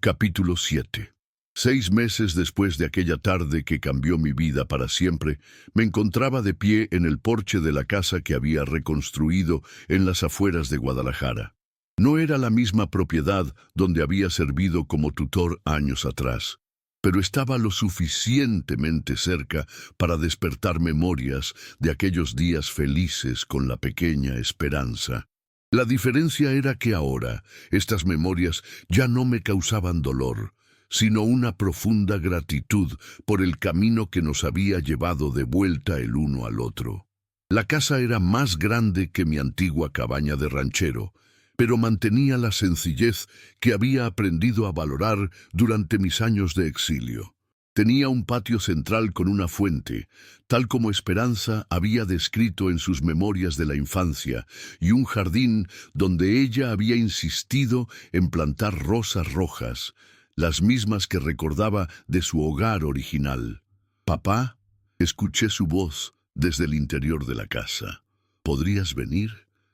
Capítulo 7. 6 meses después de aquella tarde que cambió mi vida para siempre, me encontraba de pie en el porche de la casa que había reconstruido en las afueras de Guadalajara. No era la misma propiedad donde había servido como tutor años atrás, pero estaba lo suficientemente cerca para despertar memorias de aquellos días felices con la pequeña Esperanza. La diferencia era que ahora estas memorias ya no me causaban dolor, sino una profunda gratitud por el camino que nos había llevado de vuelta el uno al otro. La casa era más grande que mi antigua cabaña de ranchero, pero mantenía la sencillez que había aprendido a valorar durante mis años de exilio. Tenía un patio central con una fuente, tal como Esperanza había descrito en sus memorias de la infancia, y un jardín donde ella había insistido en plantar rosas rojas, las mismas que recordaba de su hogar original. «Papá», escuché su voz desde el interior de la casa. «¿Podrías venir?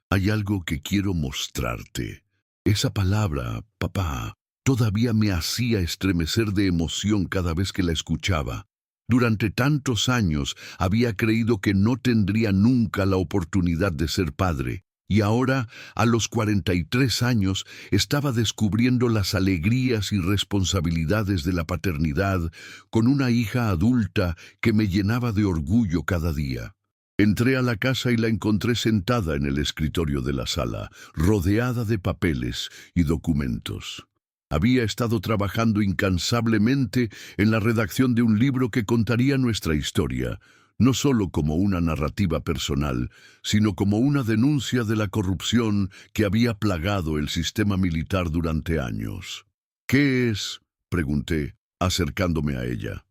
Hay algo que quiero mostrarte». Esa palabra, papá, todavía me hacía estremecer de emoción cada vez que la escuchaba. Durante tantos años había creído que no tendría nunca la oportunidad de ser padre, Y ahora, a los 43 años, estaba descubriendo las alegrías y responsabilidades de la paternidad con una hija adulta que me llenaba de orgullo cada día. Entré a la casa y la encontré sentada en el escritorio de la sala, rodeada de papeles y documentos. Había estado trabajando incansablemente en la redacción de un libro que contaría nuestra historia, no solo como una narrativa personal, sino como una denuncia de la corrupción que había plagado el sistema militar durante años. ¿Qué es?, pregunté, acercándome a ella.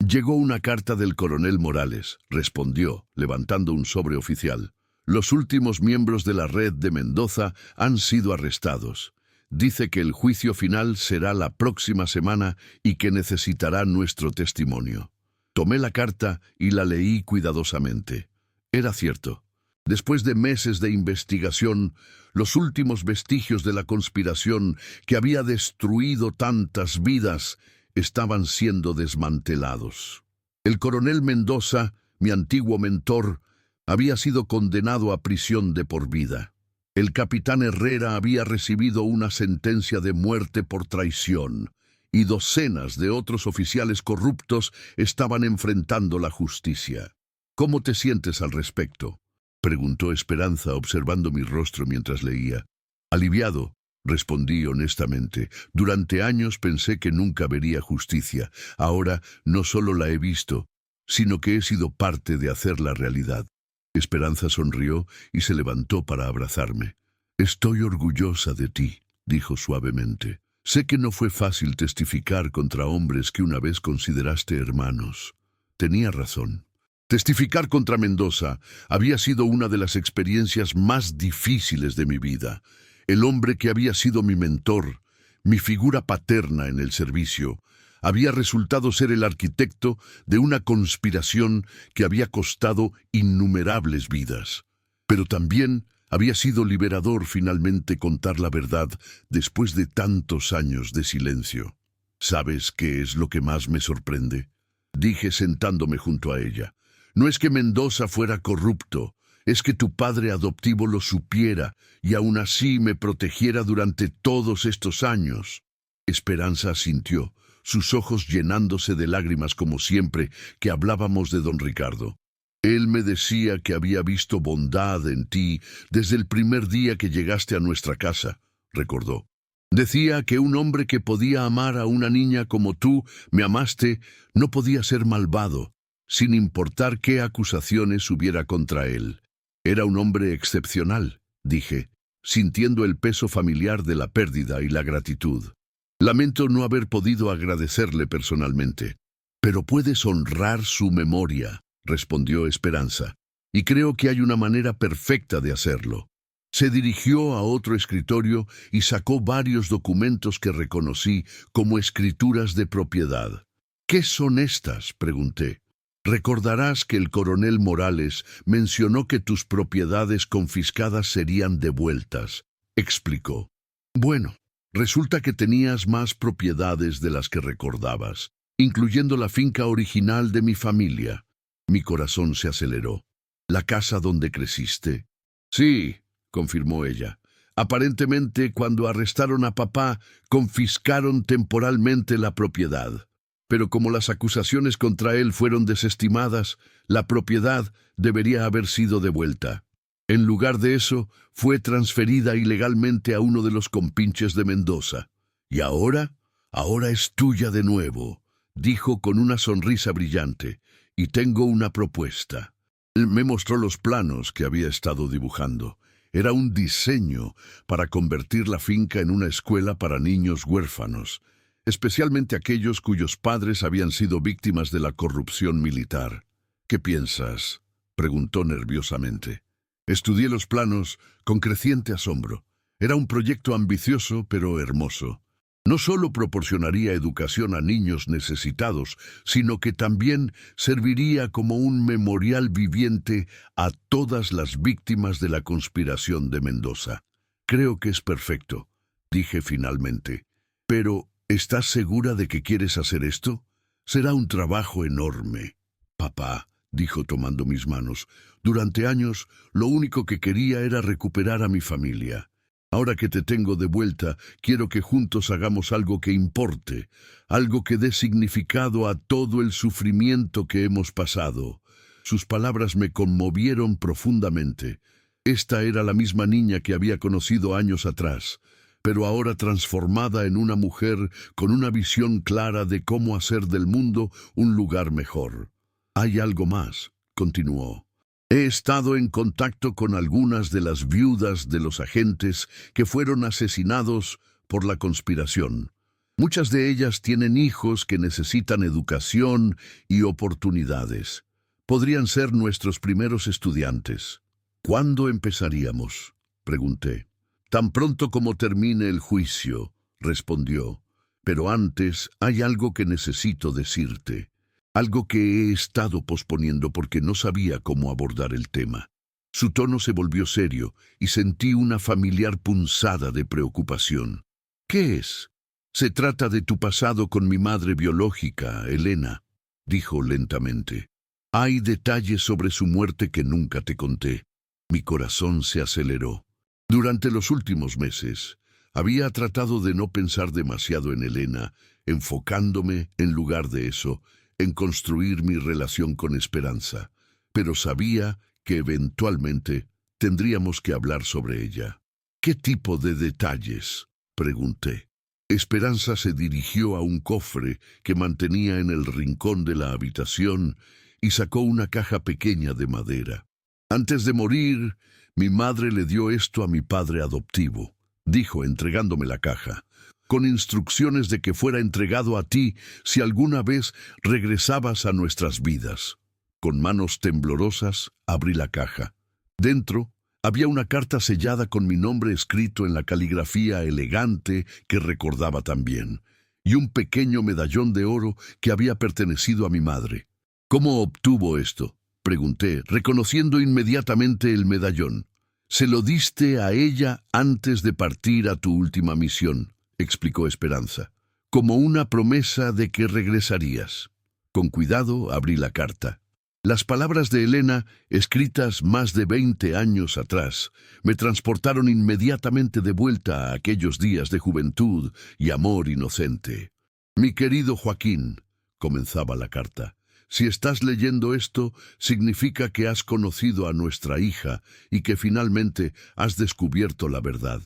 Llegó una carta del coronel Morales, respondió, levantando un sobre oficial. Los últimos miembros de la red de Mendoza han sido arrestados. Dice que el juicio final será la próxima semana y que necesitará nuestro testimonio. Tomé la carta y la leí cuidadosamente. Era cierto. Después de meses de investigación, los últimos vestigios de la conspiración que había destruido tantas vidas estaban siendo desmantelados. El coronel Mendoza, mi antiguo mentor, había sido condenado a prisión de por vida. El capitán Herrera había recibido una sentencia de muerte por traición, y docenas de otros oficiales corruptos estaban enfrentando la justicia. ¿Cómo te sientes al respecto?, preguntó Esperanza observando mi rostro mientras leía. Aliviado, respondí honestamente. Durante años pensé que nunca vería justicia. Ahora no solo la he visto, sino que he sido parte de hacerla realidad. Esperanza sonrió y se levantó para abrazarme. Estoy orgullosa de ti, dijo suavemente. Sé que no fue fácil testificar contra hombres que una vez consideraste hermanos. Tenía razón. Testificar contra Mendoza había sido una de las experiencias más difíciles de mi vida. El hombre que había sido mi mentor, mi figura paterna en el servicio, había resultado ser el arquitecto de una conspiración que había costado innumerables vidas. Pero también había sido liberador finalmente contar la verdad después de tantos años de silencio. ¿Sabes qué es lo que más me sorprende?, dije sentándome junto a ella. No es que Mendoza fuera corrupto, es que tu padre adoptivo lo supiera y aún así me protegiera durante todos estos años. Esperanza asintió, sus ojos llenándose de lágrimas como siempre que hablábamos de don Ricardo. Él me decía que había visto bondad en ti desde el primer día que llegaste a nuestra casa, recordó. Decía que un hombre que podía amar a una niña como tú me amaste no podía ser malvado, sin importar qué acusaciones hubiera contra él. Era un hombre excepcional, dije, sintiendo el peso familiar de la pérdida y la gratitud. Lamento no haber podido agradecerle personalmente, pero puedes honrar su memoria, respondió Esperanza, y creo que hay una manera perfecta de hacerlo. Se dirigió a otro escritorio y sacó varios documentos que reconocí como escrituras de propiedad. ¿Qué son estas?, pregunté. Recordarás que el coronel Morales mencionó que tus propiedades confiscadas serían devueltas, explicó. Bueno, resulta que tenías más propiedades de las que recordabas, incluyendo la finca original de mi familia. Mi corazón se aceleró. ¿La casa donde creciste? Sí, confirmó ella. Aparentemente, cuando arrestaron a papá, confiscaron temporalmente la propiedad. Pero como las acusaciones contra él fueron desestimadas, la propiedad debería haber sido devuelta. En lugar de eso, fue transferida ilegalmente a uno de los compinches de Mendoza. ¿Y ahora? Ahora es tuya de nuevo, dijo con una sonrisa brillante. Y tengo una propuesta. Él me mostró los planos que había estado dibujando. Era un diseño para convertir la finca en una escuela para niños huérfanos, especialmente aquellos cuyos padres habían sido víctimas de la corrupción militar. ¿Qué piensas?, preguntó nerviosamente. Estudié los planos con creciente asombro. Era un proyecto ambicioso pero hermoso. No solo proporcionaría educación a niños necesitados, sino que también serviría como un memorial viviente a todas las víctimas de la conspiración de Mendoza. Creo que es perfecto, dije finalmente. Pero, ¿estás segura de que quieres hacer esto? Será un trabajo enorme. Papá, dijo tomando mis manos. Durante años, lo único que quería era recuperar a mi familia. Ahora que te tengo de vuelta, quiero que juntos hagamos algo que importe, algo que dé significado a todo el sufrimiento que hemos pasado. Sus palabras me conmovieron profundamente. Esta era la misma niña que había conocido años atrás, pero ahora transformada en una mujer con una visión clara de cómo hacer del mundo un lugar mejor. Hay algo más, continuó. He estado en contacto con algunas de las viudas de los agentes que fueron asesinados por la conspiración. Muchas de ellas tienen hijos que necesitan educación y oportunidades. Podrían ser nuestros primeros estudiantes. ¿Cuándo empezaríamos?, pregunté. Tan pronto como termine el juicio, respondió. Pero antes hay algo que necesito decirte. Algo que he estado posponiendo porque no sabía cómo abordar el tema. Su tono se volvió serio y sentí una familiar punzada de preocupación. ¿Qué es? Se trata de tu pasado con mi madre biológica, Elena, dijo lentamente. Hay detalles sobre su muerte que nunca te conté. Mi corazón se aceleró. Durante los últimos meses, había tratado de no pensar demasiado en Elena, enfocándome, en lugar de eso, en construir mi relación con Esperanza, pero sabía que eventualmente tendríamos que hablar sobre ella. ¿Qué tipo de detalles?, pregunté. Esperanza se dirigió a un cofre que mantenía en el rincón de la habitación y sacó una caja pequeña de madera. Antes de morir, mi madre le dio esto a mi padre adoptivo, dijo entregándome la caja, con instrucciones de que fuera entregado a ti si alguna vez regresabas a nuestras vidas. Con manos temblorosas abrí la caja. Dentro había una carta sellada con mi nombre escrito en la caligrafía elegante que recordaba tan bien, y un pequeño medallón de oro que había pertenecido a mi madre. ¿Cómo obtuvo esto?, pregunté, reconociendo inmediatamente el medallón. Se lo diste a ella antes de partir a tu última misión, explicó Esperanza, como una promesa de que regresarías. Con cuidado abrí la carta. Las palabras de Elena, escritas más de 20 años atrás, me transportaron inmediatamente de vuelta a aquellos días de juventud y amor inocente. Mi querido Joaquín, comenzaba la carta, si estás leyendo esto, significa que has conocido a nuestra hija y que finalmente has descubierto la verdad.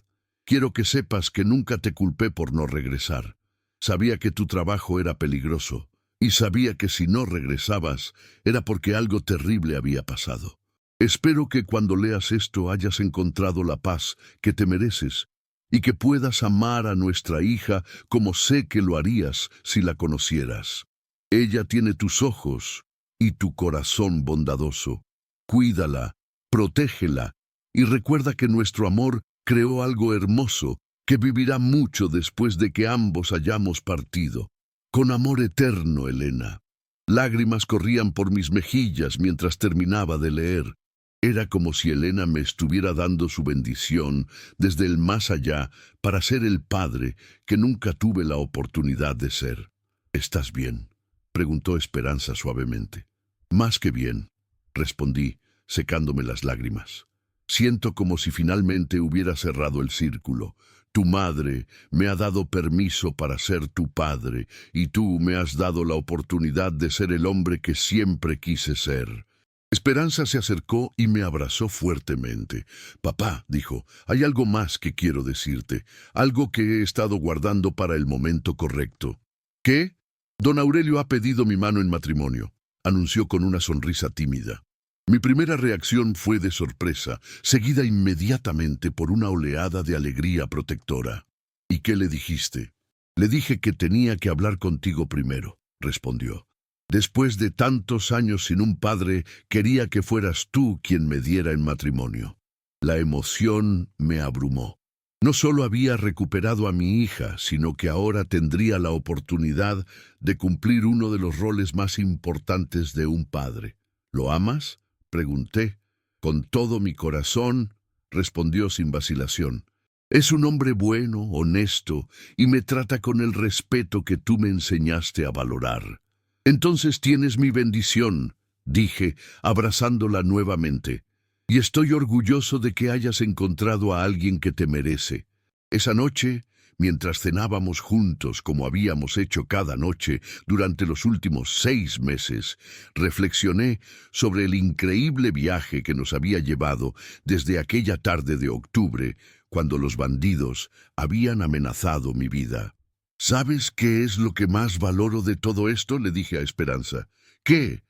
Quiero que sepas que nunca te culpé por no regresar. Sabía que tu trabajo era peligroso y sabía que si no regresabas era porque algo terrible había pasado. Espero que cuando leas esto hayas encontrado la paz que te mereces y que puedas amar a nuestra hija como sé que lo harías si la conocieras. Ella tiene tus ojos y tu corazón bondadoso. Cuídala, protégela y recuerda que nuestro amor creó algo hermoso que vivirá mucho después de que ambos hayamos partido. Con amor eterno, Elena. Lágrimas corrían por mis mejillas mientras terminaba de leer. Era como si Elena me estuviera dando su bendición desde el más allá para ser el padre que nunca tuve la oportunidad de ser. ¿Estás bien?, preguntó Esperanza suavemente. Más que bien, respondí, secándome las lágrimas. Siento como si finalmente hubiera cerrado el círculo. Tu madre me ha dado permiso para ser tu padre, y tú me has dado la oportunidad de ser el hombre que siempre quise ser. Esperanza se acercó y me abrazó fuertemente. Papá, dijo, hay algo más que quiero decirte, algo que he estado guardando para el momento correcto. ¿Qué? Don Aurelio ha pedido mi mano en matrimonio, anunció con una sonrisa tímida. Mi primera reacción fue de sorpresa, seguida inmediatamente por una oleada de alegría protectora. ¿Y qué le dijiste? Le dije que tenía que hablar contigo primero, respondió. Después de tantos años sin un padre, quería que fueras tú quien me diera en matrimonio. La emoción me abrumó. No solo había recuperado a mi hija, sino que ahora tendría la oportunidad de cumplir uno de los roles más importantes de un padre. ¿Lo amas?, pregunté. Con todo mi corazón, respondió sin vacilación. Es un hombre bueno, honesto, y me trata con el respeto que tú me enseñaste a valorar. Entonces tienes mi bendición, dije, abrazándola nuevamente. Y estoy orgulloso de que hayas encontrado a alguien que te merece. Esa noche, mientras cenábamos juntos como habíamos hecho cada noche durante los últimos 6 meses, reflexioné sobre el increíble viaje que nos había llevado desde aquella tarde de octubre, cuando los bandidos habían amenazado mi vida. ¿Sabes qué es lo que más valoro de todo esto?, le dije a Esperanza. ¿Qué?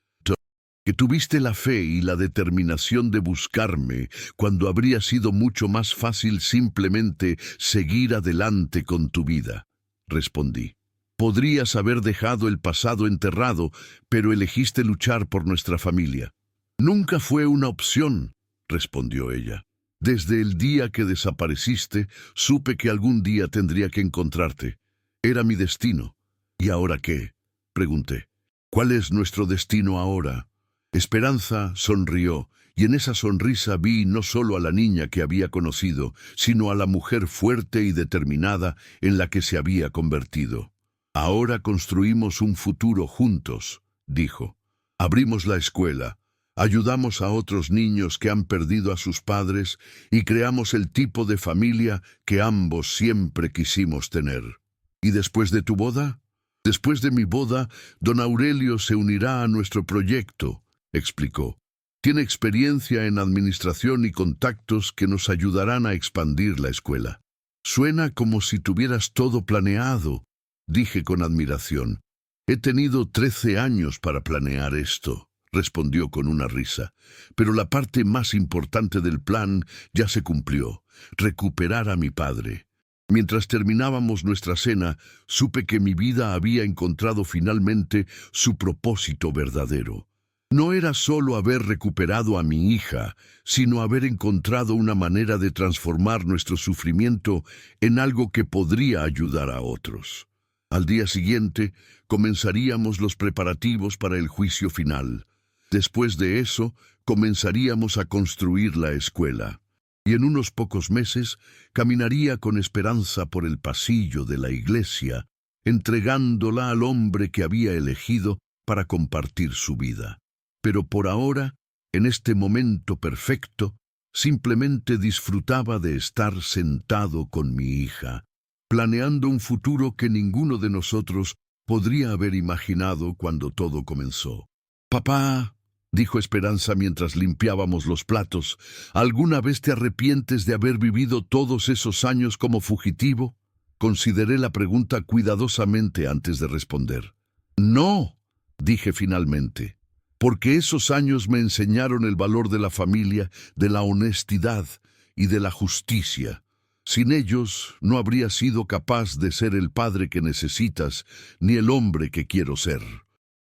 Que tuviste la fe y la determinación de buscarme cuando habría sido mucho más fácil simplemente seguir adelante con tu vida, respondí. Podrías haber dejado el pasado enterrado, pero elegiste luchar por nuestra familia. Nunca fue una opción, respondió ella. Desde el día que desapareciste, supe que algún día tendría que encontrarte. Era mi destino. ¿Y ahora qué?, pregunté. ¿Cuál es nuestro destino ahora? Esperanza sonrió, y en esa sonrisa vi no solo a la niña que había conocido, sino a la mujer fuerte y determinada en la que se había convertido. Ahora construimos un futuro juntos, dijo. Abrimos la escuela, ayudamos a otros niños que han perdido a sus padres y creamos el tipo de familia que ambos siempre quisimos tener. ¿Y después de tu boda? Después de mi boda, don Aurelio se unirá a nuestro proyecto, explicó. Tiene experiencia en administración y contactos que nos ayudarán a expandir la escuela. Suena como si tuvieras todo planeado, dije con admiración. He tenido 13 años para planear esto, respondió con una risa. Pero la parte más importante del plan ya se cumplió: recuperar a mi padre. Mientras terminábamos nuestra cena, supe que mi vida había encontrado finalmente su propósito verdadero. No era solo haber recuperado a mi hija, sino haber encontrado una manera de transformar nuestro sufrimiento en algo que podría ayudar a otros. Al día siguiente, comenzaríamos los preparativos para el juicio final. Después de eso, comenzaríamos a construir la escuela. Y en unos pocos meses caminaría con Esperanza por el pasillo de la iglesia, entregándola al hombre que había elegido para compartir su vida. Pero por ahora, en este momento perfecto, simplemente disfrutaba de estar sentado con mi hija, planeando un futuro que ninguno de nosotros podría haber imaginado cuando todo comenzó. «Papá», dijo Esperanza mientras limpiábamos los platos, ¿alguna vez te arrepientes de haber vivido todos esos años como fugitivo? Consideré la pregunta cuidadosamente antes de responder. No, dije finalmente, porque esos años me enseñaron el valor de la familia, de la honestidad y de la justicia. Sin ellos no habría sido capaz de ser el padre que necesitas, ni el hombre que quiero ser.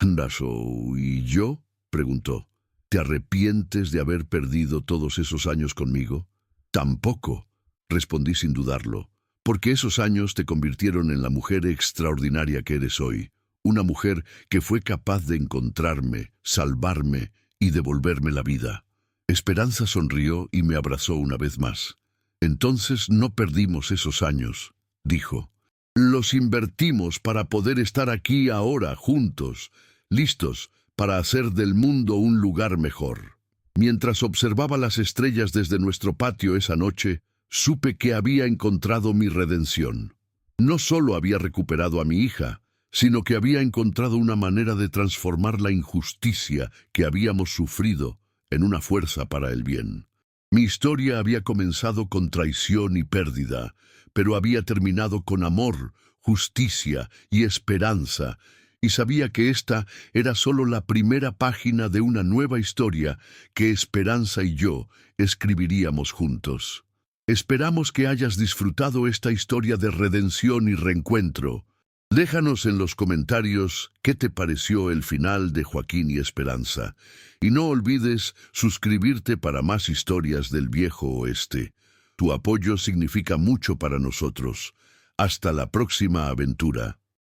¿Y yo?, preguntó. ¿Te arrepientes de haber perdido todos esos años conmigo? Tampoco, respondí sin dudarlo, porque esos años te convirtieron en la mujer extraordinaria que eres hoy, una mujer que fue capaz de encontrarme, salvarme y devolverme la vida. Esperanza sonrió y me abrazó una vez más. Entonces no perdimos esos años, dijo. Los invertimos para poder estar aquí ahora juntos, listos para hacer del mundo un lugar mejor. Mientras observaba las estrellas desde nuestro patio esa noche, supe que había encontrado mi redención. No solo había recuperado a mi hija, sino que había encontrado una manera de transformar la injusticia que habíamos sufrido en una fuerza para el bien. Mi historia había comenzado con traición y pérdida, pero había terminado con amor, justicia y esperanza, y sabía que esta era solo la primera página de una nueva historia que Esperanza y yo escribiríamos juntos. Esperamos que hayas disfrutado esta historia de redención y reencuentro. Déjanos en los comentarios qué te pareció el final de Joaquín y Esperanza. Y no olvides suscribirte para más historias del Viejo Oeste. Tu apoyo significa mucho para nosotros. Hasta la próxima aventura.